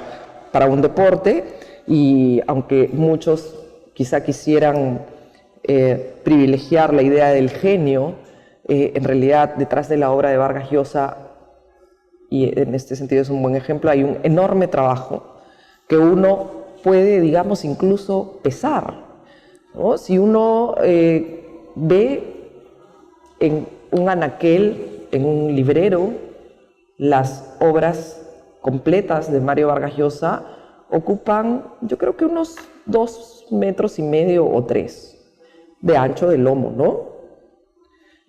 un deporte. Y aunque muchos quizá quisieran privilegiar la idea del genio, en realidad detrás de la obra de Vargas Llosa, y en este sentido es un buen ejemplo, hay un enorme trabajo que uno puede, digamos, incluso pesar, ¿no? Si uno ve en un anaquel, en un librero, las obras completas de Mario Vargas Llosa, ocupan, yo creo que unos 2,5 metros o 3 de ancho de lomo, ¿no?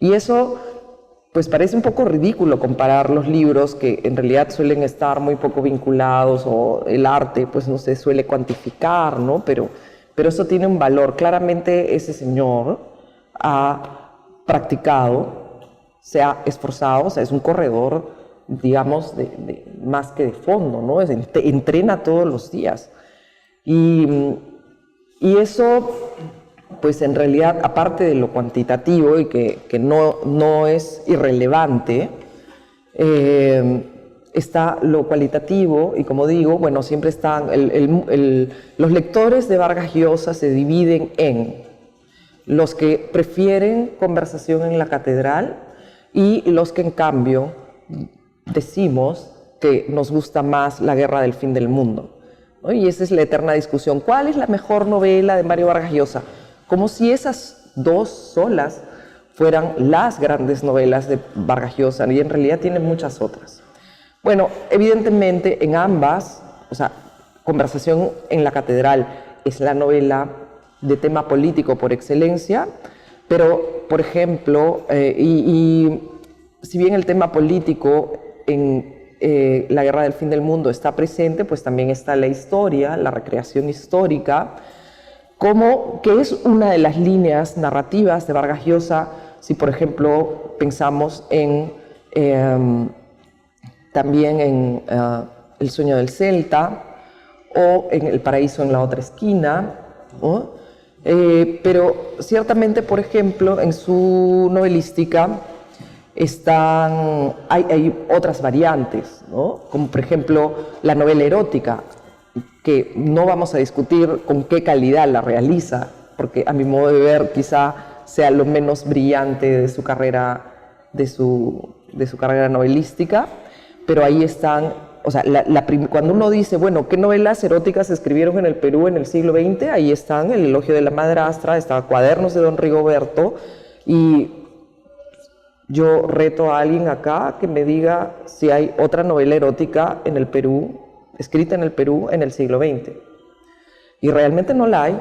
Y eso, pues, parece un poco ridículo comparar los libros que en realidad suelen estar muy poco vinculados, o el arte, pues, no se suele cuantificar, ¿no? Pero eso tiene un valor. Claramente ese señor ha practicado, se ha esforzado, o sea, es un corredor, digamos, más que de fondo, ¿no? Entrena todos los días. Y eso, pues, en realidad, aparte de lo cuantitativo y que no es irrelevante, está lo cualitativo. Y como digo, bueno, siempre están los lectores de Vargas Llosa se dividen en los que prefieren conversación en la catedral y los que, en cambio, decimos que nos gusta más La guerra del fin del mundo, ¿no? Y esa es la eterna discusión. ¿Cuál es la mejor novela de Mario Vargas Llosa? Como si esas dos solas fueran las grandes novelas de Vargas Llosa, y en realidad tiene muchas otras. Bueno, evidentemente en ambas, o sea, Conversación en la catedral es la novela de tema político por excelencia, Pero, por ejemplo, si bien el tema político en la Guerra del Fin del Mundo está presente, pues también está la historia, la recreación histórica, que es una de las líneas narrativas de Vargas Llosa, si por ejemplo pensamos también en El sueño del Celta o en El paraíso en la otra esquina, ¿no? Pero ciertamente, por ejemplo, en su novelística hay otras variantes, ¿no? Como por ejemplo la novela erótica, que no vamos a discutir con qué calidad la realiza, porque a mi modo de ver quizá sea lo menos brillante de su carrera, de su carrera novelística, pero ahí están, o sea, cuando uno dice, bueno, ¿qué novelas eróticas se escribieron en el Perú en el siglo XX? Ahí están El elogio de la madrastra, estaba Cuadernos de Don Rigoberto, y yo reto a alguien acá que me diga si hay otra novela erótica en el Perú, escrita en el Perú en el siglo XX. Y realmente no la hay.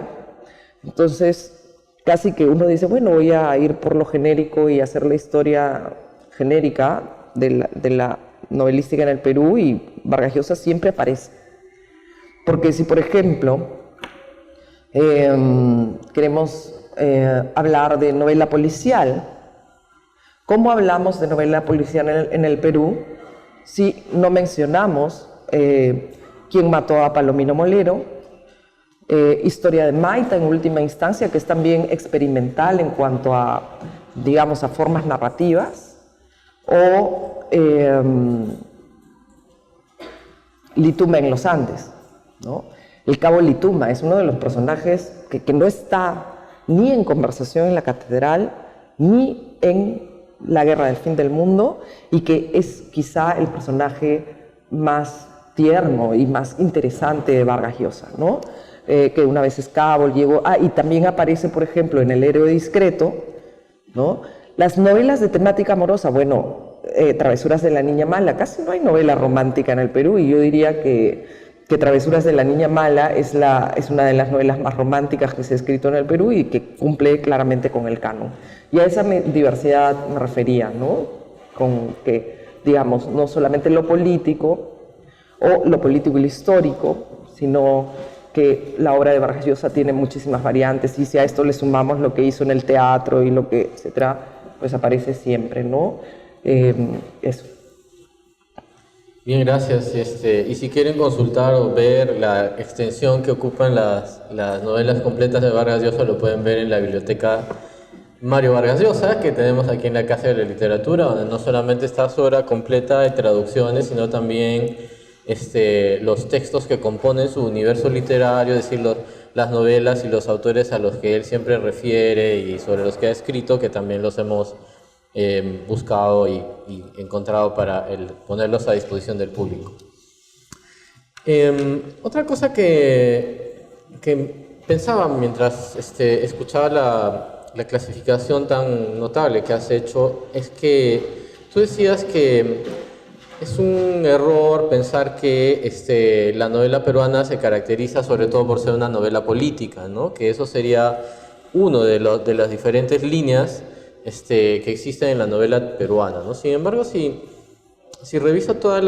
Entonces, casi que uno dice, bueno, voy a ir por lo genérico y hacer la historia genérica de la novelística en el Perú, y Vargas Llosa siempre aparece. Porque si, por ejemplo, queremos hablar de novela policial, ¿cómo hablamos de novela policial en el Perú si no mencionamos Quién mató a Palomino Molero, Historia de Maita en última instancia, que es también experimental en cuanto a, digamos, a formas narrativas, o Lituma en los Andes, ¿no? El cabo Lituma es uno de los personajes que no está ni en Conversación en la Catedral, ni en La Guerra del Fin del Mundo, y que es quizá el personaje más tierno y más interesante de Vargas Llosa, ¿no? Que una vez es cabo, llegó... y también aparece, por ejemplo, en El héroe discreto, ¿no? Las novelas de temática amorosa, bueno, Travesuras de la niña mala, casi no hay novela romántica en el Perú, y yo diría que Travesuras de la niña mala es una de las novelas más románticas que se ha escrito en el Perú y que cumple claramente con el canon. Y a esa diversidad me refería, ¿no? Con que, digamos, no solamente lo político y lo histórico, sino que la obra de Vargas Llosa tiene muchísimas variantes, y si a esto le sumamos lo que hizo en el teatro y lo que, etcétera, pues aparece siempre, ¿no? Eso. Bien, gracias. Y si quieren consultar o ver la extensión que ocupan las novelas completas de Vargas Llosa, lo pueden ver en la biblioteca Mario Vargas Llosa, que tenemos aquí en la Casa de la Literatura, donde no solamente está su obra completa de traducciones, sino también los textos que componen su universo literario, es decir, las novelas y los autores a los que él siempre refiere y sobre los que ha escrito, que también los hemos buscado y encontrado para ponerlos a disposición del público. Otra cosa que pensaba mientras escuchaba la clasificación tan notable que has hecho es que tú decías que es un error pensar que la novela peruana se caracteriza sobre todo por ser una novela política, ¿no? Que eso sería uno de las diferentes líneas que existen en la novela peruana, ¿no? Sin embargo, si reviso todas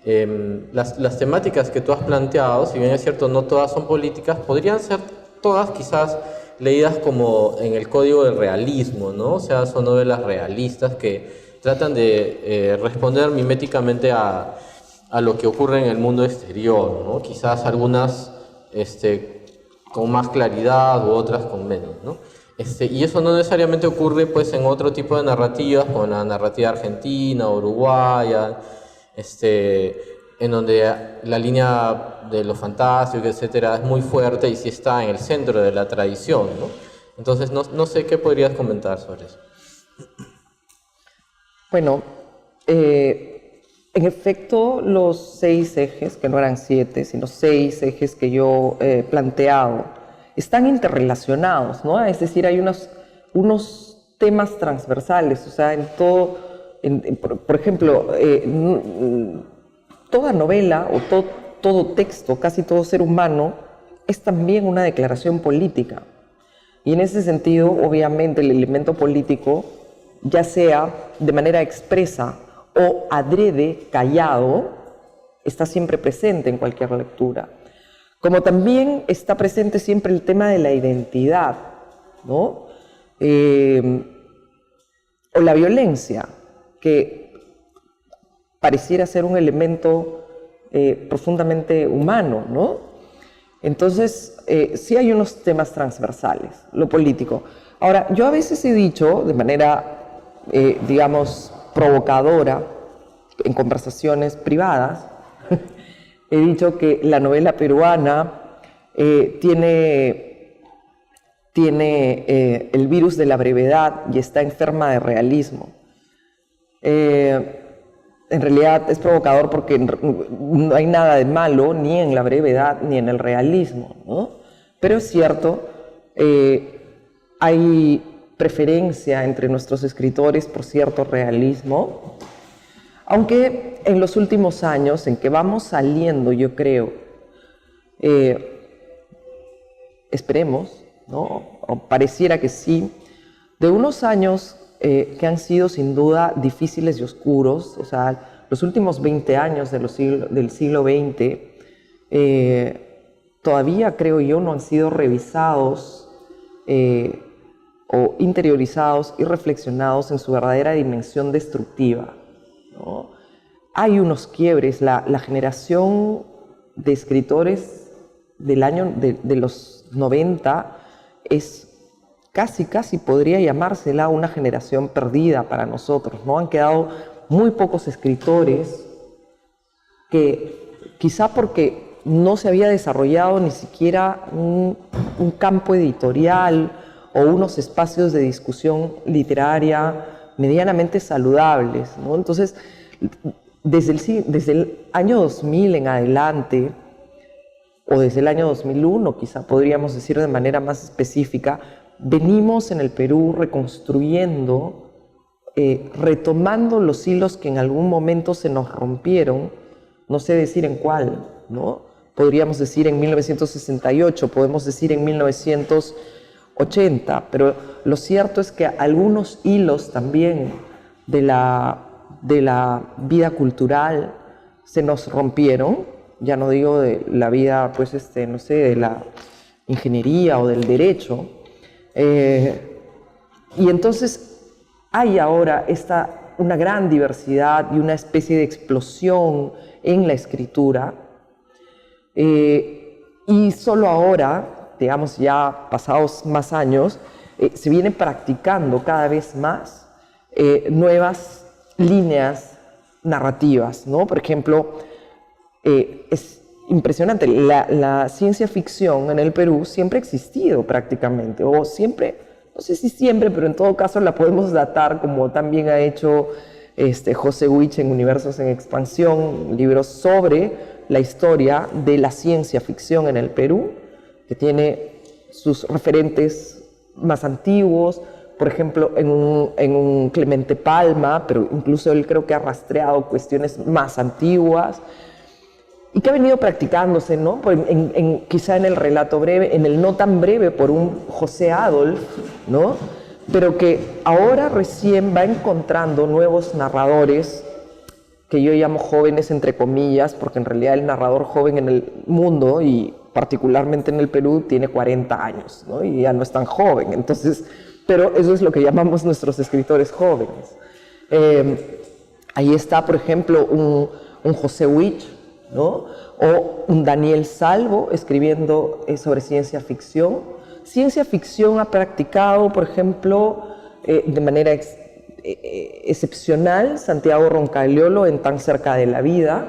las temáticas que tú has planteado, si bien es cierto no todas son políticas, podrían ser todas quizás leídas como en el código del realismo, ¿no? O sea, son novelas realistas que tratan de responder miméticamente a lo que ocurre en el mundo exterior, ¿no? Quizás algunas con más claridad u otras con menos, ¿no? Y eso no necesariamente ocurre pues en otro tipo de narrativas, como la narrativa argentina, uruguaya, en donde la línea de lo fantástico, etcétera, es muy fuerte y sí está en el centro de la tradición, ¿no? Entonces, no sé qué podrías comentar sobre eso. Bueno, en efecto, los 6 ejes, que no eran 7, sino 6 ejes que yo he planteado, están interrelacionados, ¿no? Es decir, hay unos temas transversales, o sea, en todo, por ejemplo, toda novela o todo texto, casi todo ser humano, es también una declaración política. Y en ese sentido, obviamente, el elemento político, ya sea de manera expresa o adrede, callado, está siempre presente en cualquier lectura. Como también está presente siempre el tema de la identidad, ¿no? O la violencia, que pareciera ser un elemento profundamente humano, ¿no? Entonces, sí hay unos temas transversales, lo político. Ahora, yo a veces he dicho, de manera, digamos, provocadora, en conversaciones privadas, he dicho que la novela peruana tiene el virus de la brevedad y está enferma de realismo. En realidad es provocador porque no hay nada de malo ni en la brevedad ni en el realismo, ¿no? Pero es cierto, hay preferencia entre nuestros escritores por cierto realismo, aunque en los últimos años en que vamos saliendo, yo creo, esperemos, ¿no? O pareciera que sí, de unos años que han sido sin duda difíciles y oscuros, o sea, los últimos 20 años del siglo XX, todavía creo yo no han sido revisados o interiorizados y reflexionados en su verdadera dimensión destructiva, ¿no? Hay unos quiebres, la generación de escritores del año de los 90 es casi podría llamársela una generación perdida para nosotros, ¿no? Han quedado muy pocos escritores que quizá porque no se había desarrollado ni siquiera un campo editorial o unos espacios de discusión literaria medianamente saludables, ¿no? Entonces, desde el año 2000 en adelante, o desde el año 2001, quizá podríamos decir de manera más específica, venimos en el Perú reconstruyendo, retomando los hilos que en algún momento se nos rompieron, no sé decir en cuál, ¿no? Podríamos decir en 1968, podemos decir en 1980, pero lo cierto es que algunos hilos también de la vida cultural se nos rompieron, ya no digo de la vida, pues, no sé, de la ingeniería o del derecho, y entonces hay ahora una gran diversidad y una especie de explosión en la escritura, y solo ahora, digamos ya pasados más años, se viene practicando cada vez más nuevas líneas narrativas, ¿no? Por ejemplo, es impresionante, la ciencia ficción en el Perú siempre ha existido prácticamente, o siempre, no sé si siempre, pero en todo caso la podemos datar, como también ha hecho José Huich en Universos en Expansión, libros sobre la historia de la ciencia ficción en el Perú, que tiene sus referentes más antiguos, por ejemplo, en un Clemente Palma, pero incluso él creo que ha rastreado cuestiones más antiguas, y que ha venido practicándose, ¿no? Quizá en el relato breve, en el no tan breve por un José Adolf, ¿no? Pero que ahora recién va encontrando nuevos narradores, que yo llamo jóvenes entre comillas, porque en realidad el narrador joven en el mundo, y particularmente en el Perú, tiene 40 años, ¿no? Y ya no es tan joven, entonces, pero eso es lo que llamamos nuestros escritores jóvenes. Ahí está, por ejemplo, un José Huich, ¿no? O un Daniel Salvo escribiendo sobre ciencia ficción. Ciencia ficción ha practicado, por ejemplo, de manera excepcional Santiago Roncaliolo en Tan cerca de la vida.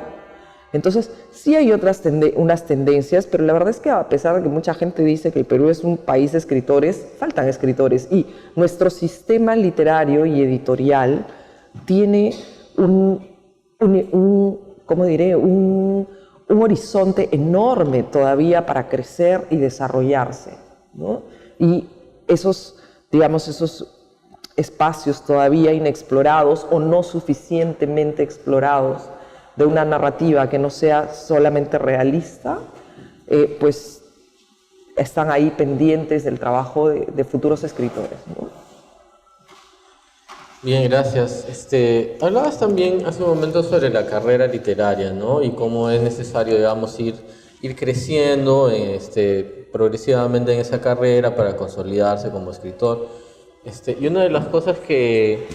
Entonces, sí hay unas tendencias, pero la verdad es que a pesar de que mucha gente dice que el Perú es un país de escritores, faltan escritores, y nuestro sistema literario y editorial tiene ¿cómo diré? Un horizonte enorme todavía para crecer y desarrollarse, ¿no? Y esos espacios todavía inexplorados o no suficientemente explorados de una narrativa que no sea solamente realista, pues están ahí pendientes del trabajo de futuros escritores, ¿no? Bien, gracias. Hablabas también hace un momento sobre la carrera literaria, ¿no? Y cómo es necesario, digamos, ir creciendo progresivamente en esa carrera para consolidarse como escritor. Y una de las cosas que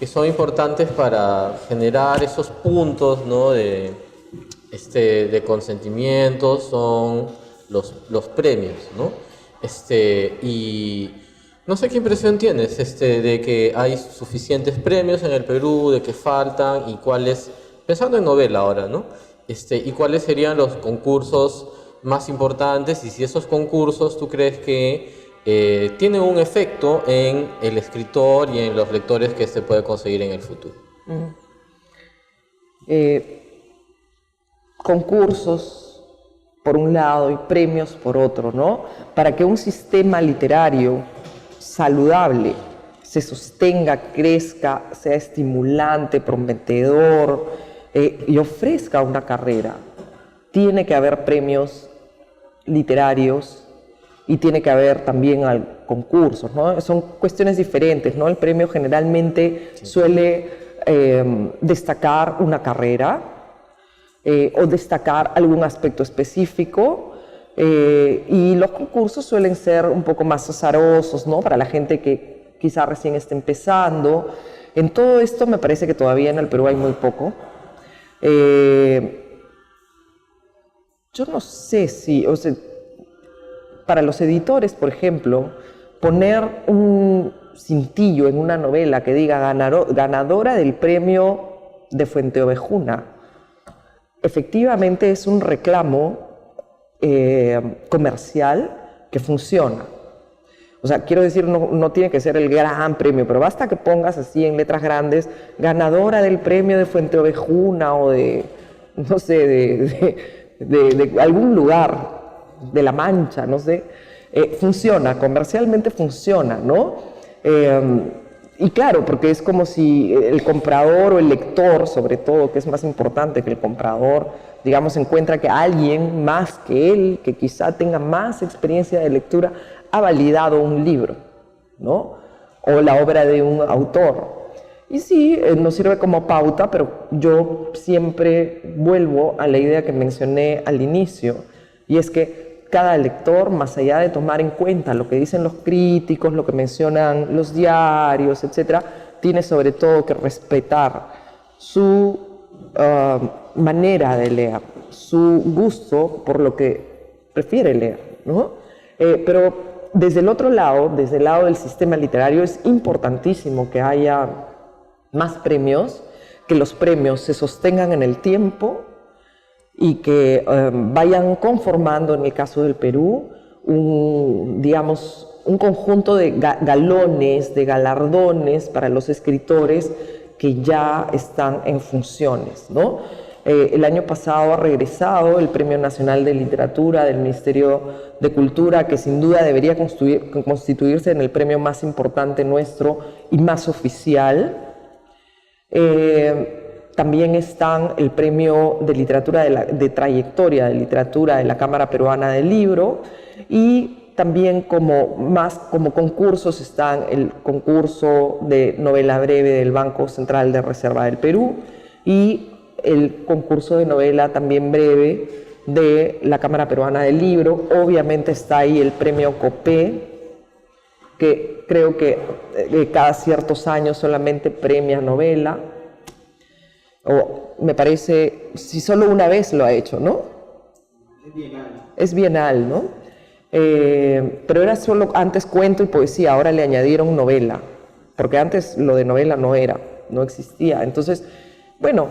son importantes para generar esos puntos, ¿no? de consentimiento son los premios, ¿no? Y no sé qué impresión tienes de que hay suficientes premios en el Perú, de que faltan, y cuáles, pensando en novela ahora, ¿no? Y cuáles serían los concursos más importantes, y si esos concursos tú crees que tienen un efecto en el escritor y en los lectores que puede conseguir en el futuro. Concursos por un lado y premios por otro, ¿no? Para que un sistema literario saludable se sostenga, crezca, sea estimulante, prometedor y ofrezca una carrera, tiene que haber premios literarios y tiene que haber también concursos, ¿no? Son cuestiones diferentes, ¿no? El premio generalmente suele destacar una carrera o destacar algún aspecto específico, y los concursos suelen ser un poco más azarosos, ¿no? Para la gente que quizá recién está empezando. En todo esto me parece que todavía en el Perú hay muy poco. Yo no sé si, o sea, para los editores, por ejemplo, poner un cintillo en una novela que diga ganadora del premio de Fuenteovejuna, efectivamente es un reclamo comercial que funciona. O sea, quiero decir, no tiene que ser el gran premio, pero basta que pongas así en letras grandes, ganadora del premio de Fuenteovejuna o de, no sé, de algún lugar de La Mancha, no sé, funciona, comercialmente funciona, ¿no? Y claro, porque es como si el comprador o el lector, sobre todo, que es más importante que el comprador, digamos, encuentra que alguien más que él, que quizá tenga más experiencia de lectura, ha validado un libro, ¿no? O la obra de un autor. Y sí, nos sirve como pauta, pero yo siempre vuelvo a la idea que mencioné al inicio, y es que cada lector, más allá de tomar en cuenta lo que dicen los críticos, lo que mencionan los diarios, etc., tiene sobre todo que respetar su manera de leer, su gusto por lo que prefiere leer, ¿no? Pero desde el otro lado, desde el lado del sistema literario, es importantísimo que haya más premios, que los premios se sostengan en el tiempo y que vayan conformando, en el caso del Perú, un conjunto de galones, de galardones para los escritores que ya están en funciones, ¿no? El año pasado ha regresado el Premio Nacional de Literatura del Ministerio de Cultura, que sin duda debería constituirse en el premio más importante nuestro y más oficial. También están el Premio de Literatura de Trayectoria de Literatura de la Cámara Peruana del Libro, y también como concursos están el concurso de novela breve del Banco Central de Reserva del Perú y el concurso de novela también breve de la Cámara Peruana del Libro. Obviamente está ahí el Premio COPE, que creo que cada ciertos años solamente premia novela, o me parece, si solo una vez lo ha hecho, ¿no? Es bienal. Es bienal, ¿no? Pero era solo antes cuento y poesía, ahora le añadieron novela, porque antes lo de novela no existía. Entonces, bueno,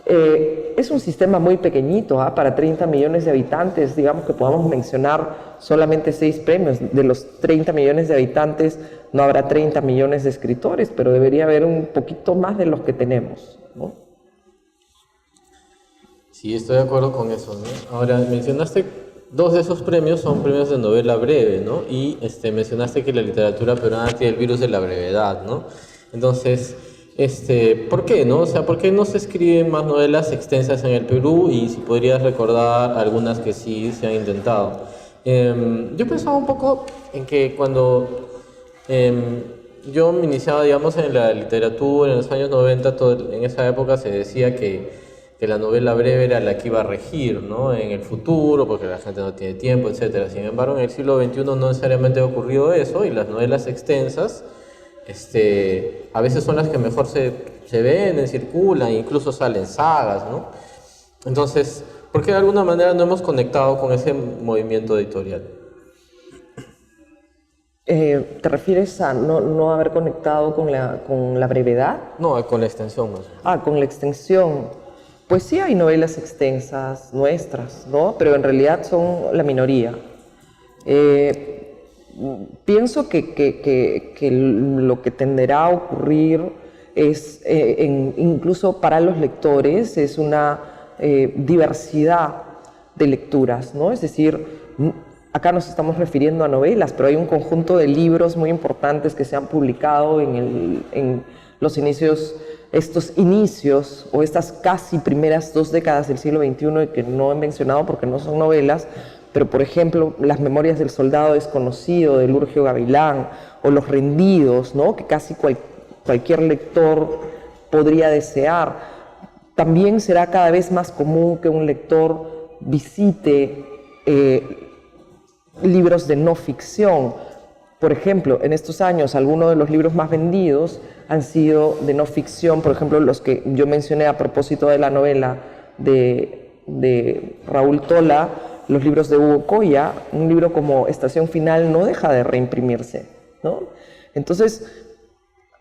es un sistema muy pequeñito, para 30 millones de habitantes. Digamos que podamos mencionar solamente 6 premios. De los 30 millones de habitantes no habrá 30 millones de escritores, pero debería haber un poquito más de los que tenemos, ¿no? Sí, estoy de acuerdo con eso, ¿no? Ahora, mencionaste 2 de esos premios son premios de novela breve, ¿no? Y mencionaste que la literatura peruana tiene el virus de la brevedad, ¿no? Entonces, ¿por qué, no? O sea, ¿por qué no se escriben más novelas extensas en el Perú? Y si podrías recordar algunas que sí se han intentado. Yo pensaba un poco en que cuando yo me iniciaba, digamos, en la literatura en los años 90, en esa época se decía que la novela breve era la que iba a regir, ¿no?, en el futuro, porque la gente no tiene tiempo, etc. Sin embargo, en el siglo XXI no necesariamente ha ocurrido eso, y las novelas extensas a veces son las que mejor se venden, circulan, incluso salen sagas, ¿no? Entonces, ¿por qué de alguna manera no hemos conectado con ese movimiento editorial? ¿Te refieres a no haber conectado con la brevedad? No, con la extensión más. Con la extensión. Pues sí hay novelas extensas nuestras, ¿no? Pero en realidad son la minoría. Pienso que lo que tenderá a ocurrir es, incluso para los lectores, es una diversidad de lecturas, ¿no? Es decir, acá nos estamos refiriendo a novelas, pero hay un conjunto de libros muy importantes que se han publicado en los inicios, estos inicios o estas casi primeras 2 décadas del siglo XXI, y que no he mencionado porque no son novelas, pero por ejemplo Las Memorias del Soldado Desconocido de Lurgio Gavilán, o Los Rendidos, ¿no?, que casi cualquier lector podría desear. También será cada vez más común que un lector visite libros de no ficción. Por ejemplo, en estos años algunos de los libros más vendidos han sido de no ficción, por ejemplo los que yo mencioné a propósito de la novela de Raúl Tola, los libros de Hugo Coya. Un libro como Estación Final no deja de reimprimirse, ¿no? Entonces,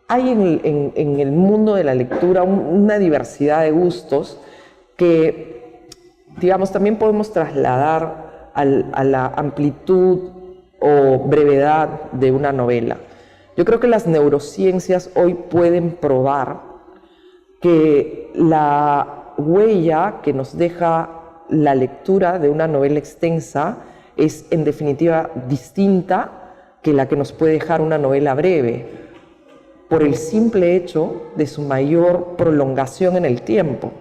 hay en el mundo de la lectura una diversidad de gustos que, digamos, también podemos trasladar a la amplitud o brevedad de una novela. Yo creo que las neurociencias hoy pueden probar que la huella que nos deja la lectura de una novela extensa es en definitiva distinta que la que nos puede dejar una novela breve, por el simple hecho de su mayor prolongación en el tiempo.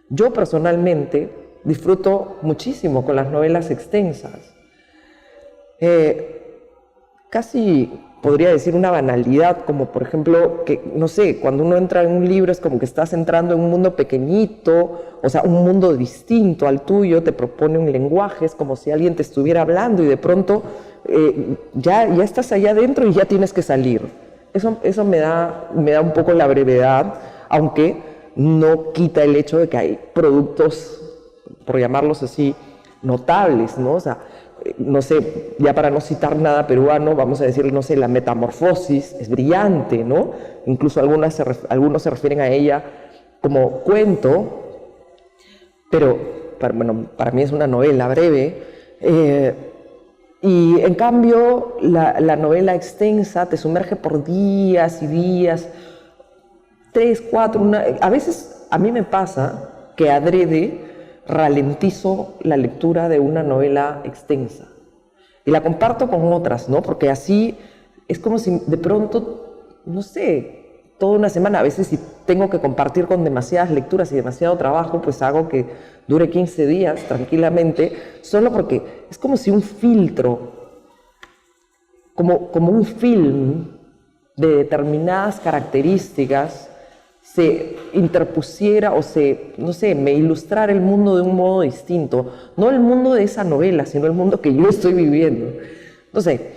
Yo personalmente disfruto muchísimo con las novelas extensas. Casi podría decir una banalidad, como por ejemplo, que no sé, cuando uno entra en un libro es como que estás entrando en un mundo pequeñito, o sea, un mundo distinto al tuyo, te propone un lenguaje, es como si alguien te estuviera hablando y de pronto ya estás allá adentro y ya tienes que salir. Eso me da un poco la brevedad, aunque no quita el hecho de que hay productos, por llamarlos así, notables, ¿no? O sea, no sé, ya para no citar nada peruano, vamos a decir, no sé, La Metamorfosis es brillante, ¿no? Incluso algunos se refieren a ella como cuento, pero para mí es una novela breve. Y en cambio, la novela extensa te sumerge por días y días, 3, 4, a veces a mí me pasa que adrede ralentizo la lectura de una novela extensa y la comparto con otras, ¿no? Porque así es como si de pronto, no sé, toda una semana, a veces si tengo que compartir con demasiadas lecturas y demasiado trabajo, pues hago que dure 15 días tranquilamente, solo porque es como si un filtro, como un film de determinadas características se interpusiera o no sé, me ilustrara el mundo de un modo distinto, no el mundo de esa novela, sino el mundo que yo estoy viviendo. No sé,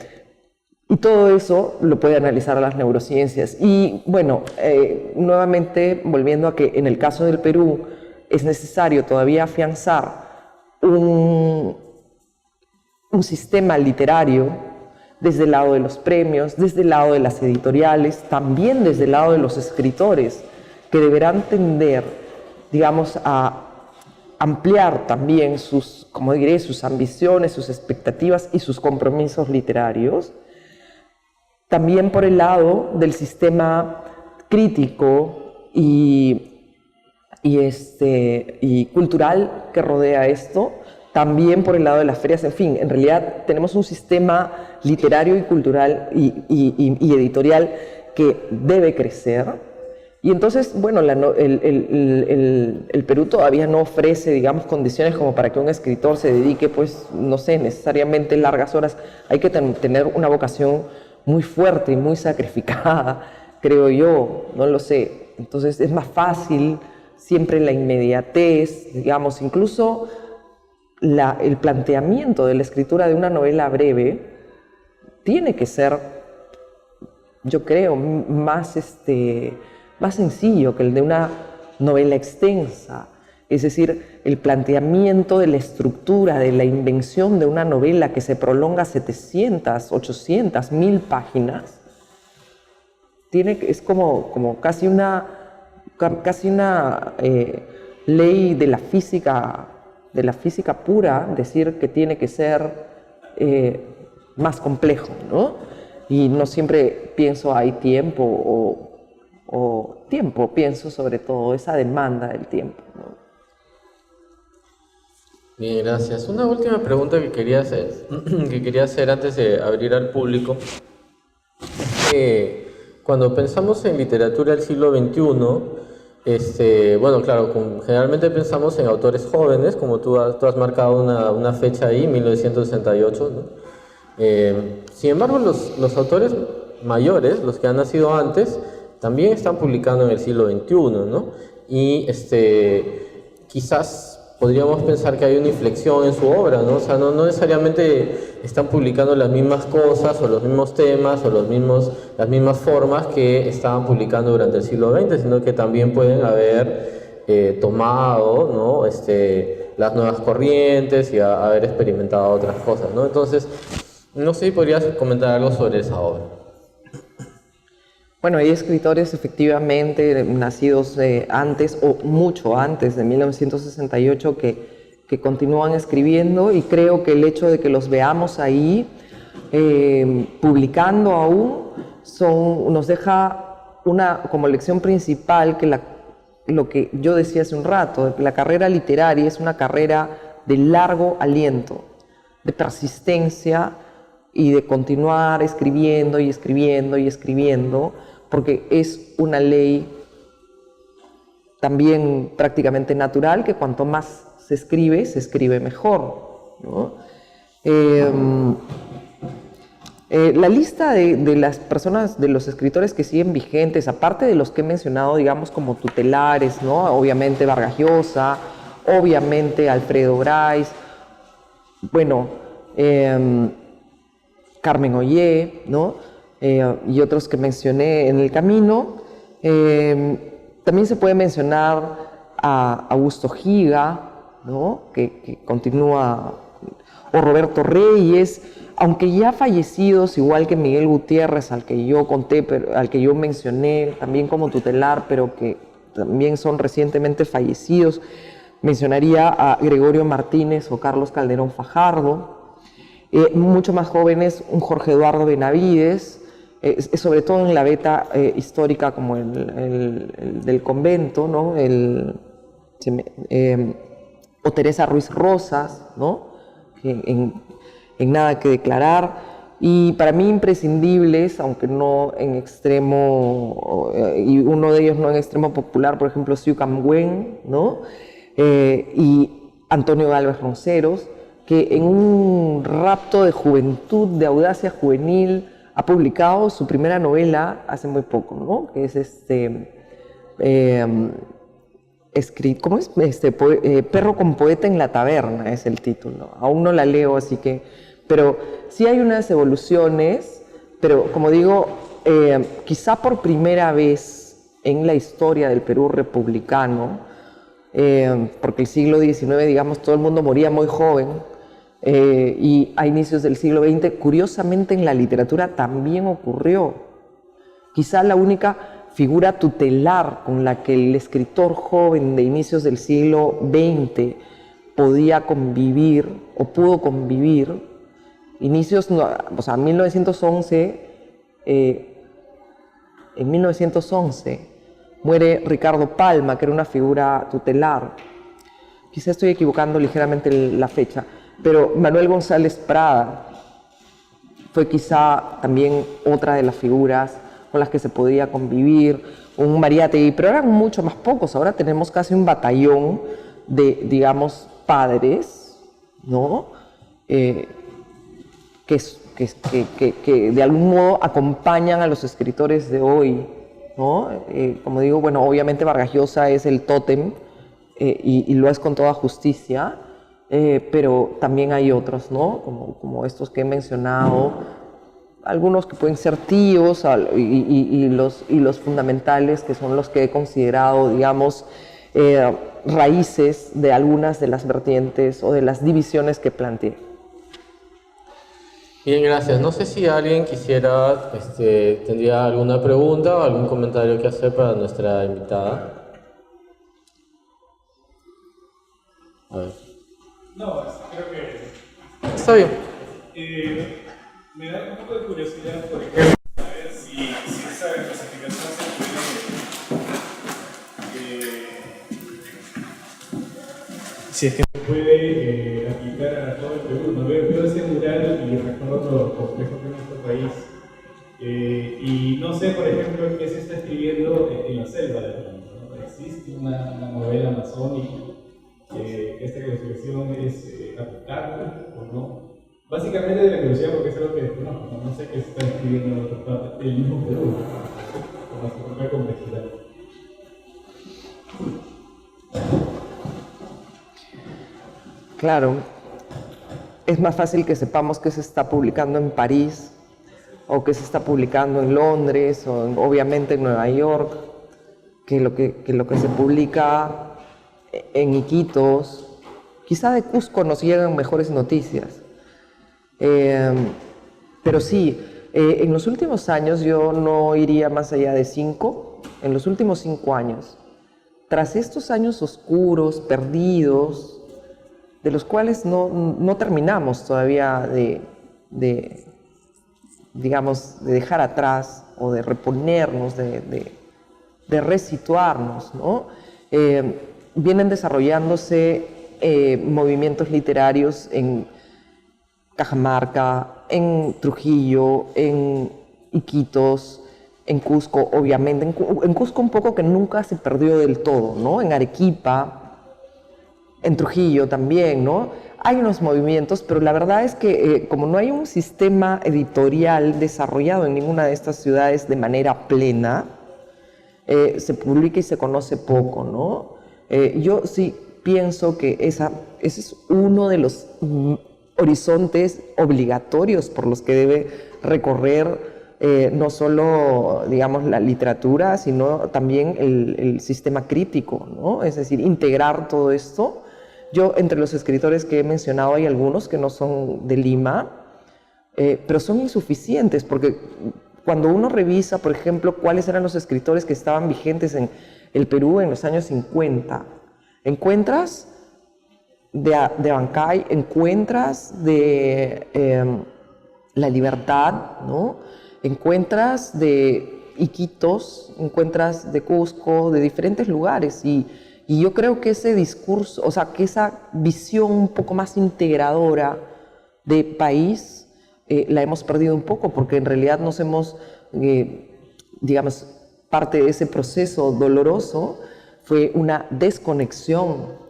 y todo eso lo puede analizar las neurociencias. Y bueno, nuevamente volviendo a que en el caso del Perú es necesario todavía afianzar un sistema literario desde el lado de los premios, desde el lado de las editoriales, también desde el lado de los escritores, que deberán tender, digamos, a ampliar también sus ambiciones, sus expectativas y sus compromisos literarios. También por el lado del sistema crítico y cultural que rodea esto, también por el lado de las ferias. En fin, en realidad tenemos un sistema literario y cultural y editorial que debe crecer. Y entonces, bueno, el Perú todavía no ofrece, digamos, condiciones como para que un escritor se dedique, pues, no sé, necesariamente largas horas. Hay que tener una vocación muy fuerte y muy sacrificada, creo yo, no lo sé. Entonces es más fácil siempre la inmediatez, digamos, incluso el planteamiento de la escritura de una novela breve tiene que ser, yo creo, más sencillo que el de una novela extensa. Es decir, el planteamiento de la estructura, de la invención de una novela que se prolonga 700, 800, 1000 páginas, es como casi una ley de la física pura, decir que tiene que ser más complejo, ¿no? Y no siempre pienso hay tiempo o tiempo, pienso sobre todo esa demanda del tiempo, ¿no? Bien, gracias. Una última pregunta que quería hacer antes de abrir al público. Cuando pensamos en literatura del siglo XXI, bueno, claro, generalmente pensamos en autores jóvenes, como tú has marcado una fecha ahí, 1968, ¿no? Sin embargo, los autores mayores, los que han nacido antes, también están publicando en el siglo XXI, ¿no? Y quizás podríamos pensar que hay una inflexión en su obra, ¿no? O sea, no necesariamente están publicando las mismas cosas o los mismos temas o las mismas formas que estaban publicando durante el siglo XX, sino que también pueden haber tomado, ¿no? Las nuevas corrientes y haber experimentado otras cosas, ¿no? Entonces, no sé si podrías comentar algo sobre esa obra. Bueno, hay escritores efectivamente nacidos antes o mucho antes de 1968 que continúan escribiendo, y creo que el hecho de que los veamos ahí publicando aún nos deja como lección principal que lo que yo decía hace un rato, la carrera literaria es una carrera de largo aliento, de persistencia y de continuar escribiendo y escribiendo y escribiendo, porque es una ley también prácticamente natural que cuanto más se escribe mejor, ¿no? La lista de las personas, de los escritores que siguen vigentes, aparte de los que he mencionado, digamos, como tutelares, ¿no? Obviamente Vargas Llosa, obviamente Alfredo Bryce, bueno, Carmen Ollé, ¿no? Y otros que mencioné en el camino. También se puede mencionar a Augusto Higa, ¿no? que continúa, o Roberto Reyes, aunque ya fallecidos, igual que Miguel Gutiérrez, al que yo mencioné también como tutelar, pero que también son recientemente fallecidos. Mencionaría a Gregorio Martínez o Carlos Calderón Fajardo. Mucho más jóvenes, un Jorge Eduardo Benavides, sobre todo en la beta histórica como el del convento, ¿no? O Teresa Ruiz Rosas, ¿no? En Nada que declarar. Y para mí imprescindibles, aunque no en extremo, y uno de ellos no en extremo popular, por ejemplo, Siu Cam Wen, ¿no? Y Antonio Gálvez Ronceros, que en un rapto de juventud, de audacia juvenil, ha publicado su primera novela hace muy poco, ¿no? Que es ¿cómo es? Perro con poeta en la taberna es el título. Aún no la leo, así que... Pero sí hay unas evoluciones, pero como digo, quizá por primera vez en la historia del Perú republicano, porque el siglo XIX, digamos, todo el mundo moría muy joven, y a inicios del siglo XX, curiosamente en la literatura también ocurrió. Quizá la única figura tutelar con la que el escritor joven de inicios del siglo XX podía convivir o pudo convivir, o sea, en 1911 muere Ricardo Palma, que era una figura tutelar. Quizá estoy equivocando ligeramente la fecha, pero Manuel González Prada fue quizá también otra de las figuras con las que se podía convivir. un Mariátegui, pero eran mucho más pocos. Ahora tenemos casi un batallón de, digamos, padres, ¿no? Que de algún modo acompañan a los escritores de hoy, ¿no? Como digo, bueno, obviamente Vargas Llosa es el tótem y lo es con toda justicia, pero también hay otros, ¿no? Como estos que he mencionado, algunos que pueden ser tíos y los fundamentales, que son los que he considerado, digamos, raíces de algunas de las vertientes o de las divisiones que planteé. Bien, gracias. No sé si alguien quisiera, tendría alguna pregunta o algún comentario que hacer para nuestra invitada. A ver. No, creo que Está bien. me da un poco de curiosidad, por ejemplo, saber si esa clasificación si es que se puede aplicar a todo el Perú. ¿No? Veo ese mural y recuerdo lo complejo que es nuestro país. Y no sé, por ejemplo, qué se está escribiendo en la selva de Perú, ¿no? ¿Existe una novela amazónica? ¿Esta clasificación es aplicable o no? Básicamente de la curiosidad, porque es algo que desconozco, no sé qué se está escribiendo en otra parte del mismo Perú, con su propia complejidad. Claro, es más fácil que sepamos que se está publicando en París o que se está publicando en Londres o obviamente en Nueva York, que lo que se publica en Iquitos. Quizá de Cusco nos llegan mejores noticias. Pero sí, en los últimos años yo no iría más allá de 5, en los últimos 5 años, tras estos años oscuros, perdidos, de los cuales no terminamos todavía de dejar atrás o de reponernos, de resituarnos, ¿no? Vienen desarrollándose movimientos literarios en Cajamarca, en Trujillo, en Iquitos, en Cusco, obviamente. En Cusco un poco que nunca se perdió del todo, ¿no? En Arequipa, en Trujillo también, ¿no? Hay unos movimientos, pero la verdad es que como no hay un sistema editorial desarrollado en ninguna de estas ciudades de manera plena, se publica y se conoce poco, ¿no? Yo sí pienso que ese es uno de los horizontes obligatorios por los que debe recorrer no solo, digamos, la literatura, sino también el sistema crítico, ¿no? Es decir, integrar todo esto. Yo, entre los escritores que he mencionado, hay algunos que no son de Lima, pero son insuficientes, porque cuando uno revisa, por ejemplo, cuáles eran los escritores que estaban vigentes en el Perú en los años 50, encuentras de Abancay, encuentras de La Libertad, ¿no? Encuentras de Iquitos, encuentras de Cusco, de diferentes lugares, y yo creo que ese discurso, o sea, que esa visión un poco más integradora de país la hemos perdido un poco, porque en realidad nos hemos, digamos, parte de ese proceso doloroso fue una desconexión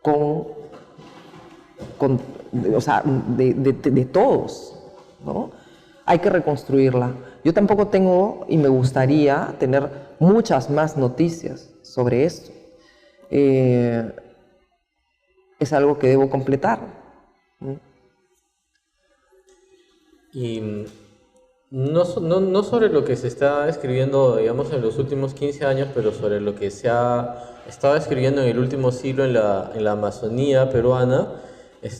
o sea, de todos, ¿no? Hay que reconstruirla. Yo tampoco tengo, y me gustaría tener muchas más noticias sobre esto. Es algo que debo completar. Y no sobre lo que se está escribiendo, digamos, en los últimos 15 años, pero sobre lo que se ha estado escribiendo en el último siglo en la Amazonía peruana.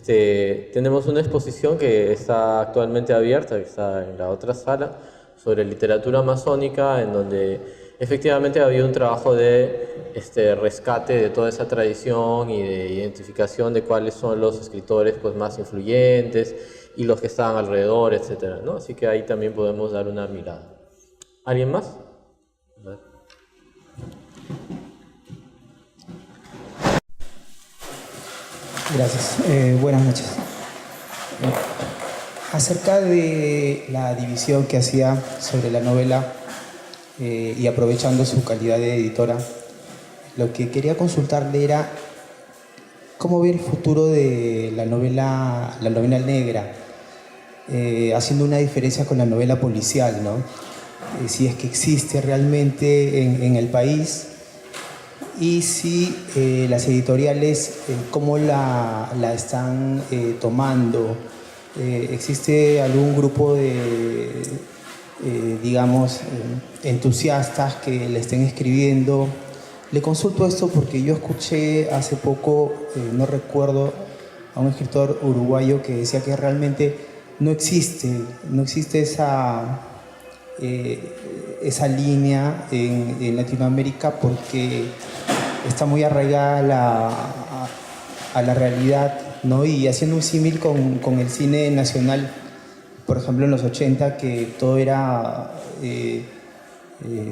Tenemos una exposición que está actualmente abierta, que está en la otra sala, sobre literatura amazónica, en donde efectivamente ha habido un trabajo de rescate de toda esa tradición y de identificación de cuáles son los escritores pues, más influyentes y los que estaban alrededor, etcétera, ¿no? Así que ahí también podemos dar una mirada. ¿Alguien más? Gracias. Buenas noches. Acerca de la división que hacía sobre la novela y aprovechando su calidad de editora, lo que quería consultarle era cómo ve el futuro de la novela negra, haciendo una diferencia con la novela policial, ¿no? Si es que existe realmente en el país y si las editoriales cómo la están tomando. ¿Existe algún grupo de, digamos, entusiastas que le estén escribiendo? Le consulto esto porque yo escuché hace poco, no recuerdo, a un escritor uruguayo que decía que realmente no existe esa línea en Latinoamérica porque está muy arraigada a la realidad, ¿no? Y haciendo un símil con el cine nacional, por ejemplo en los 80, que todo era,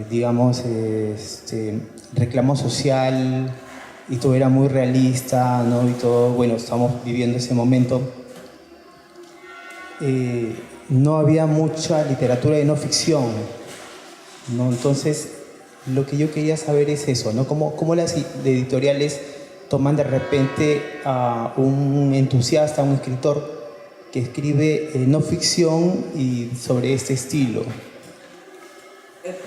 digamos, reclamo social y todo era muy realista, ¿no? Y todo, bueno, estamos viviendo ese momento. No había mucha literatura de no ficción, ¿no? Entonces, lo que yo quería saber es eso, ¿no? ¿Cómo las editoriales toman de repente a un entusiasta, a un escritor que escribe no ficción y sobre este estilo? ¿Puedes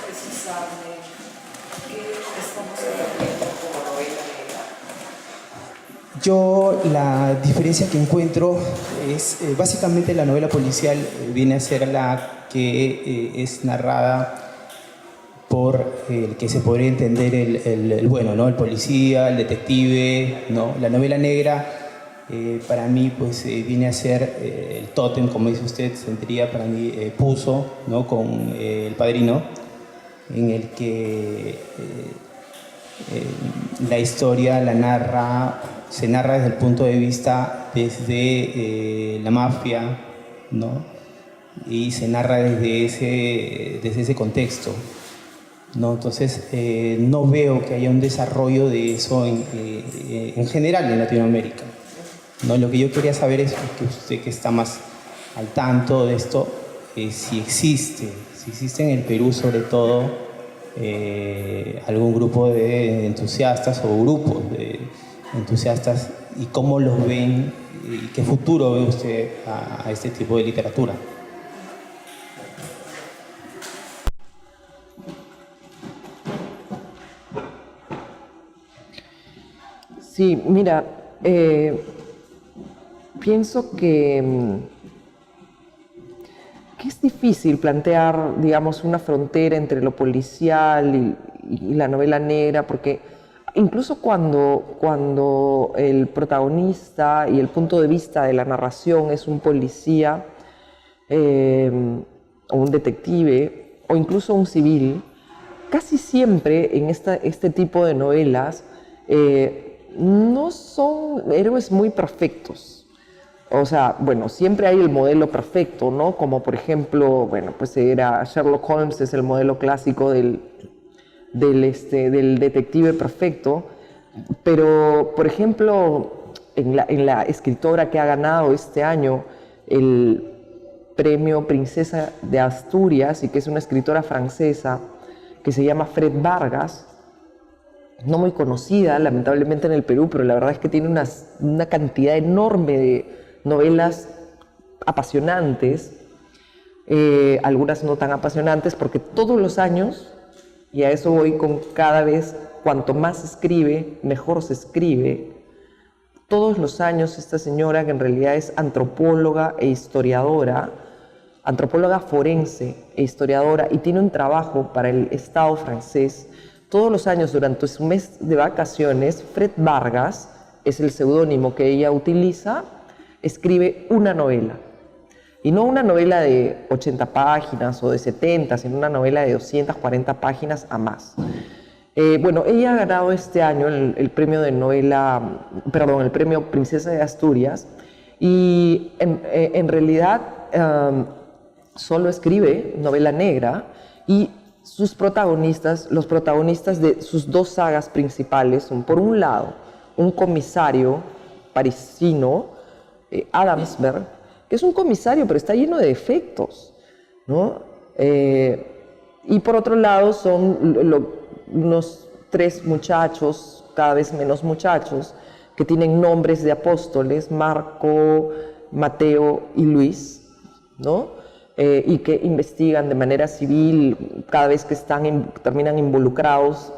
precisarme qué estamos entendiendo como novela negra? Yo la diferencia que encuentro es básicamente la novela policial viene a ser la que es narrada por el que se podría entender el bueno, ¿no? El policía, el detective, ¿no? La novela negra para mí pues viene a ser el tótem, como dice usted, sentiría para mí Puzo, ¿no? Con El Padrino, en el que la historia se narra desde el punto de vista desde la mafia, ¿no? Y se narra desde ese contexto, ¿no? Entonces no veo que haya un desarrollo de eso en general en Latinoamérica, ¿no? Lo que yo quería saber es que usted, que está más al tanto de esto, si existe en el Perú sobre todo algún grupo de entusiastas o grupos de entusiastas y cómo los ven y qué futuro ve usted a este tipo de literatura. Sí, mira, pienso que es difícil plantear, digamos, una frontera entre lo policial y la novela negra, porque incluso cuando el protagonista y el punto de vista de la narración es un policía o un detective o incluso un civil, casi siempre en este tipo de novelas no son héroes muy perfectos. O sea, bueno, siempre hay el modelo perfecto, ¿no? Como por ejemplo, bueno, pues era Sherlock Holmes, es el modelo clásico del detective perfecto. Pero, por ejemplo, en la escritora que ha ganado este año el premio Princesa de Asturias y que es una escritora francesa que se llama Fred Vargas, no muy conocida lamentablemente en el Perú, pero la verdad es que tiene una cantidad enorme de novelas apasionantes, algunas no tan apasionantes, porque todos los años, y a eso voy con cada vez, cuanto más se escribe, mejor se escribe. Todos los años esta señora, que en realidad es antropóloga e historiadora, antropóloga forense e historiadora, y tiene un trabajo para el Estado francés, todos los años durante su mes de vacaciones, Fred Vargas, es el seudónimo que ella utiliza, escribe una novela. Y no una novela de 80 páginas o de 70, sino una novela de 240 páginas a más. Bueno, ella ha ganado este año el premio de novela, perdón, el premio Princesa de Asturias, y en realidad solo escribe novela negra, y sus protagonistas, los protagonistas de sus dos sagas principales son, por un lado, un comisario parisino, Adamsberg, que es un comisario, pero está lleno de defectos, ¿no? Y por otro lado son unos 3 muchachos, cada vez menos muchachos, que tienen nombres de apóstoles, Marco, Mateo y Luis, ¿no? Y que investigan de manera civil cada vez que terminan involucrados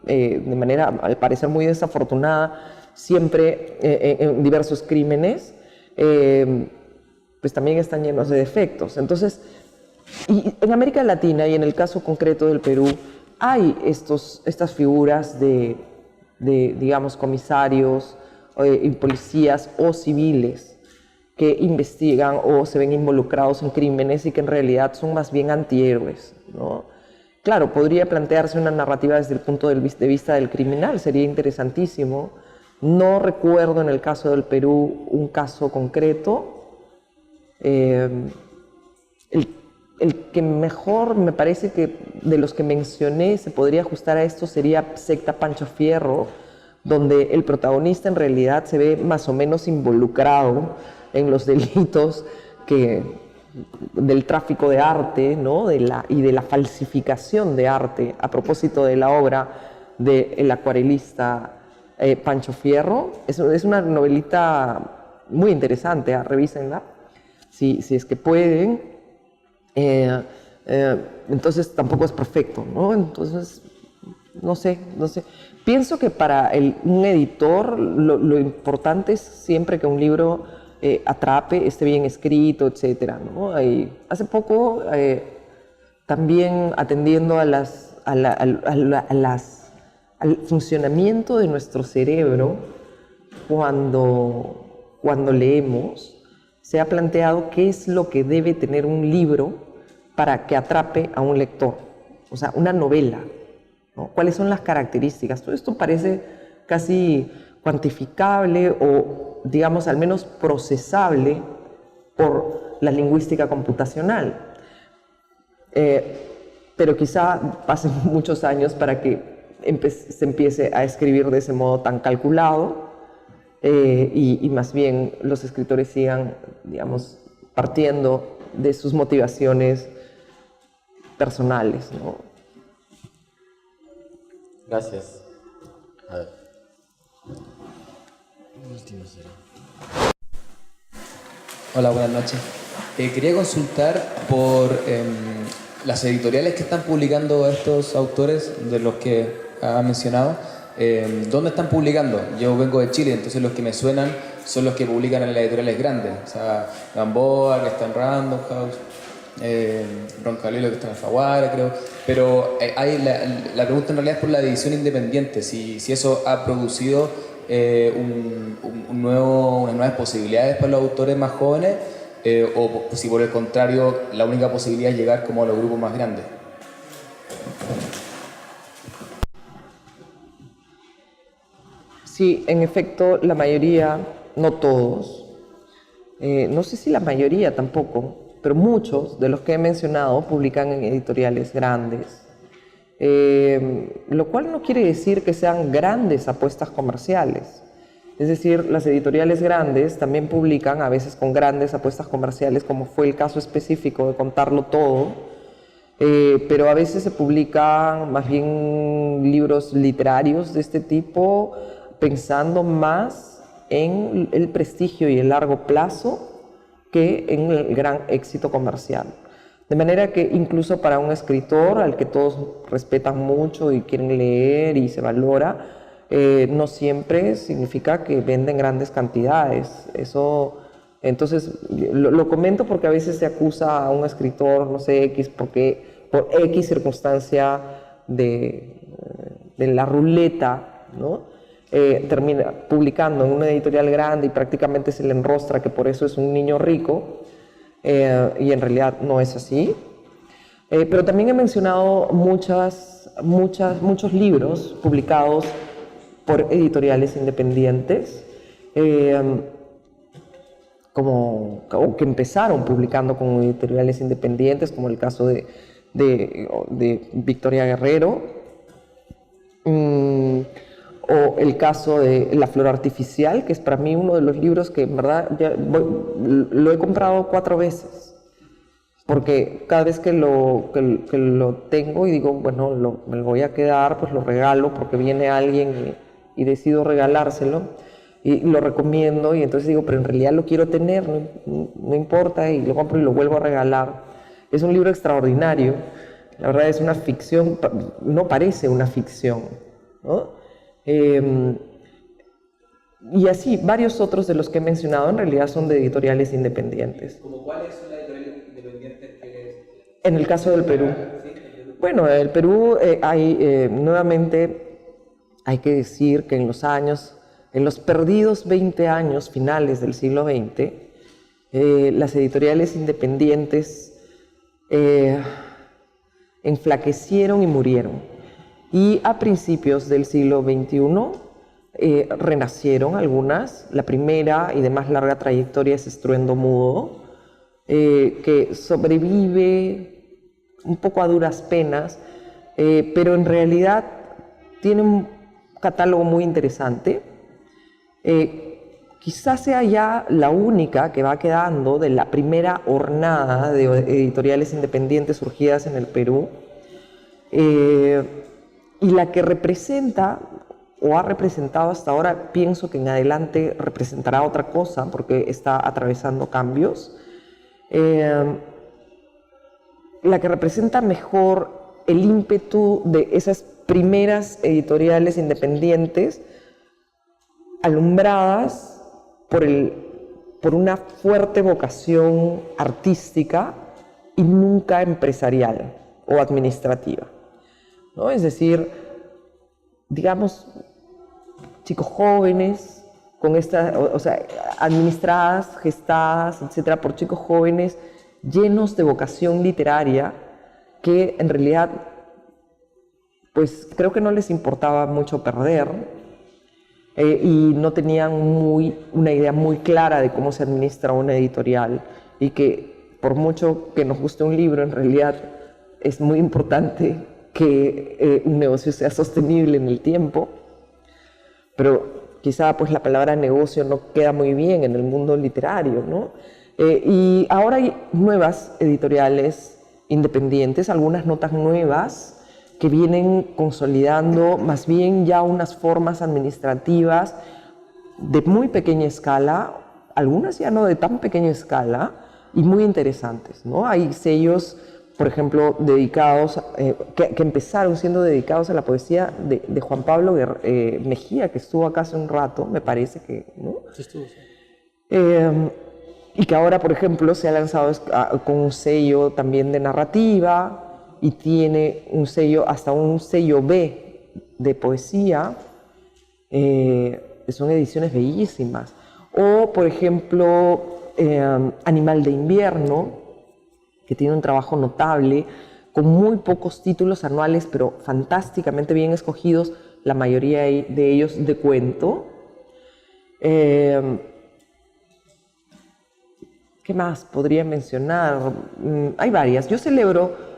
de manera, al parecer, muy desafortunada, siempre en diversos crímenes, pues también están llenos de defectos. Entonces, y en América Latina, y en el caso concreto del Perú, hay estas figuras de digamos, comisarios y policías o civiles que investigan o se ven involucrados en crímenes y que en realidad son más bien antihéroes, ¿no? Claro, podría plantearse una narrativa desde el punto de vista del criminal, sería interesantísimo. No recuerdo en el caso del Perú un caso concreto. El que mejor me parece que de los que mencioné se podría ajustar a esto sería Secta Pancho Fierro, donde el protagonista en realidad se ve más o menos involucrado en los delitos del tráfico de arte, ¿no? y de la falsificación de arte, a propósito de la obra del acuarelista Pancho Fierro. Es una novelita muy interesante, revísenla, si es que pueden. Entonces tampoco es perfecto, ¿no? Entonces, no sé. Pienso que para un editor lo importante es siempre que un libro atrape, esté bien escrito, etcétera, ¿no? Hace poco, también atendiendo al funcionamiento de nuestro cerebro cuando leemos, se ha planteado qué es lo que debe tener un libro para que atrape a un lector, o sea, una novela, ¿no? ¿Cuáles son las características? Todo esto parece casi cuantificable o, digamos, al menos procesable por la lingüística computacional. Pero quizá pasen muchos años para que se empiece a escribir de ese modo tan calculado y más bien los escritores sigan, digamos, partiendo de sus motivaciones personales, ¿no? Gracias. A ver. Hola, buenas noches. Quería consultar por las editoriales que están publicando a estos autores de los que ha mencionado. ¿Dónde están publicando? Yo vengo de Chile, entonces los que me suenan son los que publican en las editoriales grandes. O sea, Gamboa, que está en Random House, Roncalilo, que está en Alfaguara, creo. Pero la pregunta en realidad es por la edición independiente, si eso ha producido unas nuevas posibilidades para los autores más jóvenes, o si por el contrario la única posibilidad es llegar como a los grupos más grandes. Sí, en efecto, la mayoría, no todos, no sé si la mayoría tampoco, pero muchos de los que he mencionado publican en editoriales grandes, lo cual no quiere decir que sean grandes apuestas comerciales. Es decir, las editoriales grandes también publican a veces con grandes apuestas comerciales, como fue el caso específico de Contarlo Todo, pero a veces se publican más bien libros literarios de este tipo, pensando más en el prestigio y el largo plazo que en el gran éxito comercial. De manera que incluso para un escritor al que todos respetan mucho y quieren leer y se valora, no siempre significa que venden grandes cantidades. Eso, entonces, lo comento porque a veces se acusa a un escritor, no sé, X, porque por X circunstancia de la ruleta, ¿no? Termina publicando en una editorial grande y prácticamente se le enrostra que por eso es un niño rico, y en realidad no es así. Pero también he mencionado muchos libros publicados por editoriales independientes, o que empezaron publicando con editoriales independientes, como el caso de Victoria Guerrero, o el caso de La Flor Artificial, que es para mí uno de los libros que en verdad lo he comprado 4 veces. porque cada vez que lo tengo y digo, bueno, me lo voy a quedar, pues lo regalo porque viene alguien y decido regalárselo y lo recomiendo y entonces digo, pero en realidad lo quiero tener, no importa, y lo compro y lo vuelvo a regalar. Es un libro extraordinario, la verdad es una ficción, no parece una ficción, ¿no? Y así, varios otros de los que he mencionado en realidad son de editoriales independientes. ¿Como cuáles son las editoriales independientes que...? En el caso del Perú. Bueno, en el Perú nuevamente hay que decir que en los perdidos 20 años finales del siglo XX, las editoriales independientes enflaquecieron y murieron. Y a principios del siglo XXI renacieron algunas. La primera y de más larga trayectoria es Estruendo Mudo, que sobrevive un poco a duras penas, pero en realidad tiene un catálogo muy interesante. Quizás sea ya la única que va quedando de la primera hornada de editoriales independientes surgidas en el Perú, y la que representa o ha representado hasta ahora, pienso que en adelante representará otra cosa porque está atravesando cambios. La que representa mejor el ímpetu de esas primeras editoriales independientes alumbradas por una fuerte vocación artística y nunca empresarial o administrativa, ¿no? Es decir, digamos, chicos jóvenes, administradas, gestadas, etcétera, por chicos jóvenes llenos de vocación literaria que en realidad, pues creo que no les importaba mucho perder y no tenían una idea muy clara de cómo se administra una editorial y que por mucho que nos guste un libro, en realidad es muy importante que un negocio sea sostenible en el tiempo, pero quizá pues la palabra negocio no queda muy bien en el mundo literario, ¿no? Y ahora hay nuevas editoriales independientes, algunas notas nuevas que vienen consolidando más bien ya unas formas administrativas de muy pequeña escala, algunas ya no de tan pequeña escala y muy interesantes, ¿no? Hay sellos, por ejemplo, dedicados, que empezaron siendo dedicados a la poesía de Juan Pablo Mejía, que estuvo acá hace un rato, me parece que, ¿no? Sí, estuvo, sí. Y que ahora, por ejemplo, se ha lanzado con un sello también de narrativa y tiene un sello, hasta un sello B de poesía. Son ediciones bellísimas. O, por ejemplo, Animal de Invierno, que tiene un trabajo notable, con muy pocos títulos anuales, pero fantásticamente bien escogidos, la mayoría de ellos de cuento. ¿Qué más podría mencionar? Hay varias. Yo celebro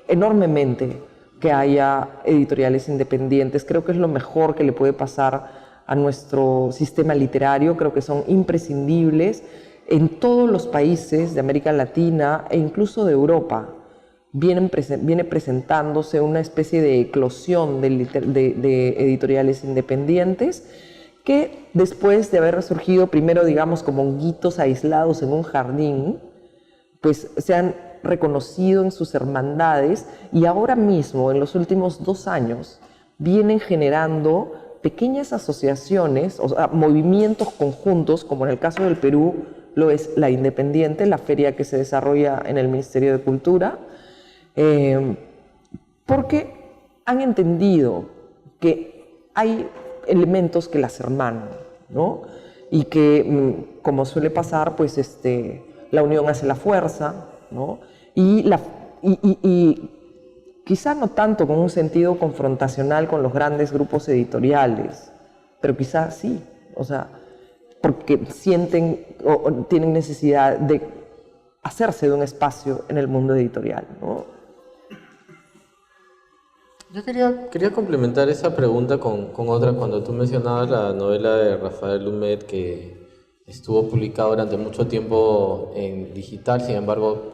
enormemente que haya editoriales independientes. Creo que es lo mejor que le puede pasar a nuestro sistema literario. Creo que son imprescindibles en todos los países de América Latina e incluso de Europa. Viene presentándose una especie de eclosión de editoriales independientes que después de haber resurgido primero, digamos, como honguitos aislados en un jardín, pues se han reconocido en sus hermandades y ahora mismo, en los últimos 2 años, vienen generando pequeñas asociaciones, o sea, movimientos conjuntos, como en el caso del Perú lo es La Independiente, la feria que se desarrolla en el Ministerio de Cultura, porque han entendido que hay elementos que las hermanan, ¿no? Y que, como suele pasar, pues la unión hace la fuerza, ¿no? Y quizá no tanto con un sentido confrontacional con los grandes grupos editoriales, pero quizá sí, o sea, porque sienten o tienen necesidad de hacerse de un espacio en el mundo editorial, ¿no? Yo quería complementar esa pregunta con otra. Cuando tú mencionabas la novela de Rafael Humet, que estuvo publicada durante mucho tiempo en digital, sin embargo,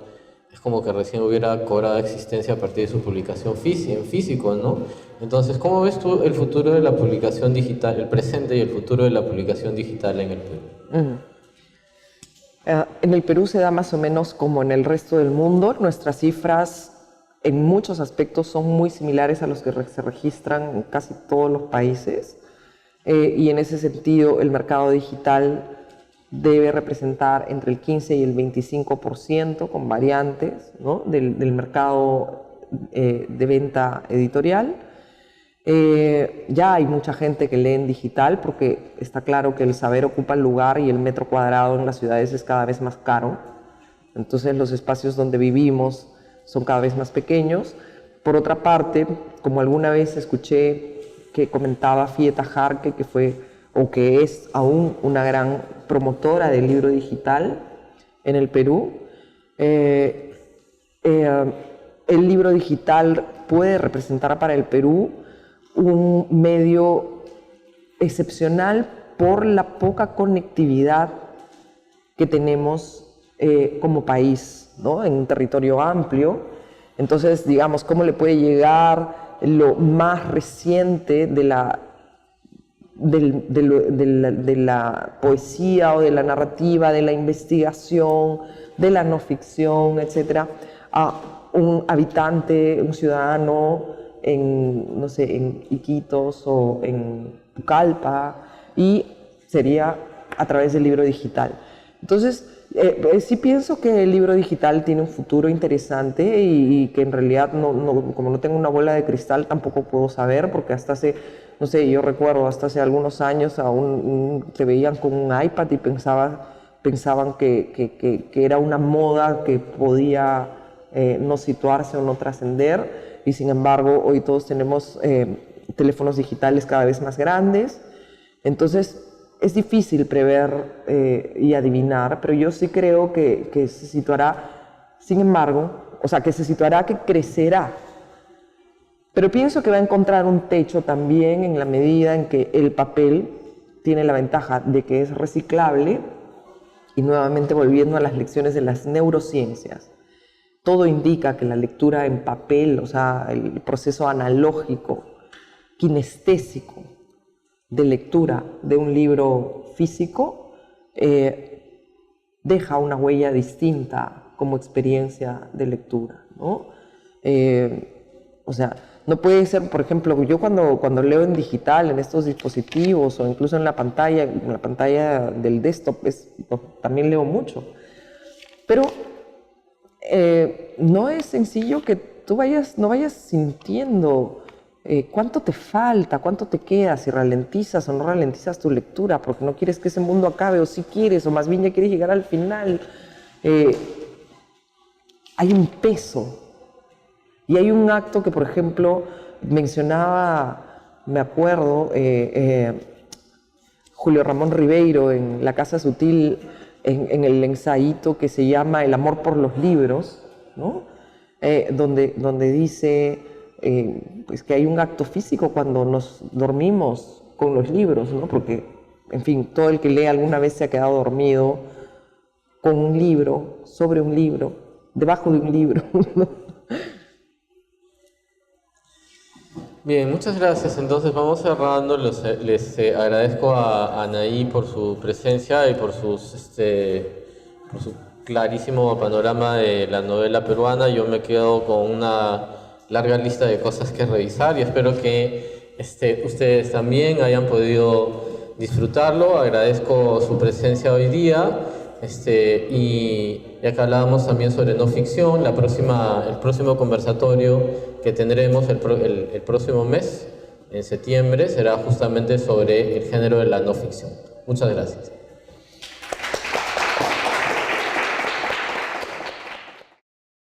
es como que recién hubiera cobrado existencia a partir de su publicación en físico, ¿no? Entonces, ¿cómo ves tú el futuro de la publicación digital, el presente y el futuro de la publicación digital en el Perú? En el Perú se da más o menos como en el resto del mundo. Nuestras cifras en muchos aspectos son muy similares a los que se registran en casi todos los países, y en ese sentido el mercado digital debe representar entre el 15 y el 25% con variantes, ¿no? del mercado de venta editorial. Ya hay mucha gente que lee en digital porque está claro que el saber ocupa el lugar y el metro cuadrado en las ciudades es cada vez más caro. Entonces los espacios donde vivimos son cada vez más pequeños. Por otra parte, como alguna vez escuché que comentaba Fieta Jarque, que fue o que es aún una gran promotora del libro digital en el Perú, el libro digital puede representar para el Perú un medio excepcional por la poca conectividad que tenemos como país, ¿no? En un territorio amplio. Entonces, digamos, ¿cómo le puede llegar lo más reciente de la poesía o de la narrativa, de la investigación, de la no ficción, etcétera, a un habitante, un ciudadano en, no sé, en Iquitos o en Pucallpa, y sería a través del libro digital. Entonces, sí pienso que el libro digital tiene un futuro interesante y que en realidad, como no tengo una bola de cristal, tampoco puedo saber, porque hasta hace, no sé, yo recuerdo hasta hace algunos años aún te veían con un iPad y pensaban que era una moda que podía no situarse o no trascender, y sin embargo hoy todos tenemos teléfonos digitales cada vez más grandes. Entonces es difícil prever y adivinar, pero yo sí creo que se situará, sin embargo, o sea, que se situará, que crecerá. Pero pienso que va a encontrar un techo también en la medida en que el papel tiene la ventaja de que es reciclable, y nuevamente volviendo a las lecciones de las neurociencias, todo indica que la lectura en papel, o sea, el proceso analógico, kinestésico, de lectura de un libro físico deja una huella distinta como experiencia de lectura, ¿no? O sea, no puede ser, por ejemplo, yo cuando leo en digital, en estos dispositivos o incluso en la pantalla del desktop, también leo mucho, pero no es sencillo que tú no vayas sintiendo cuánto te falta, cuánto te queda, si ralentizas o no ralentizas tu lectura, porque no quieres que ese mundo acabe, o si quieres, o más bien ya quieres llegar al final. Hay un peso, y hay un acto que, por ejemplo, mencionaba, me acuerdo, Julio Ramón Ribeiro en La Casa Sutil, en el ensayito que se llama El amor por los libros, ¿no? Donde dice pues que hay un acto físico cuando nos dormimos con los libros, ¿no? Porque, en fin, todo el que lee alguna vez se ha quedado dormido con un libro, sobre un libro, debajo de un libro, ¿no? Bien, muchas gracias. Entonces vamos cerrando. Les agradezco a Anaí por su presencia y por su clarísimo panorama de la novela peruana. Yo me quedo con una larga lista de cosas que revisar y espero que ustedes también hayan podido disfrutarlo. Agradezco su presencia hoy día. Y ya que hablábamos también sobre no ficción, el próximo conversatorio que tendremos el próximo mes, en septiembre, será justamente sobre el género de la no ficción. Muchas gracias.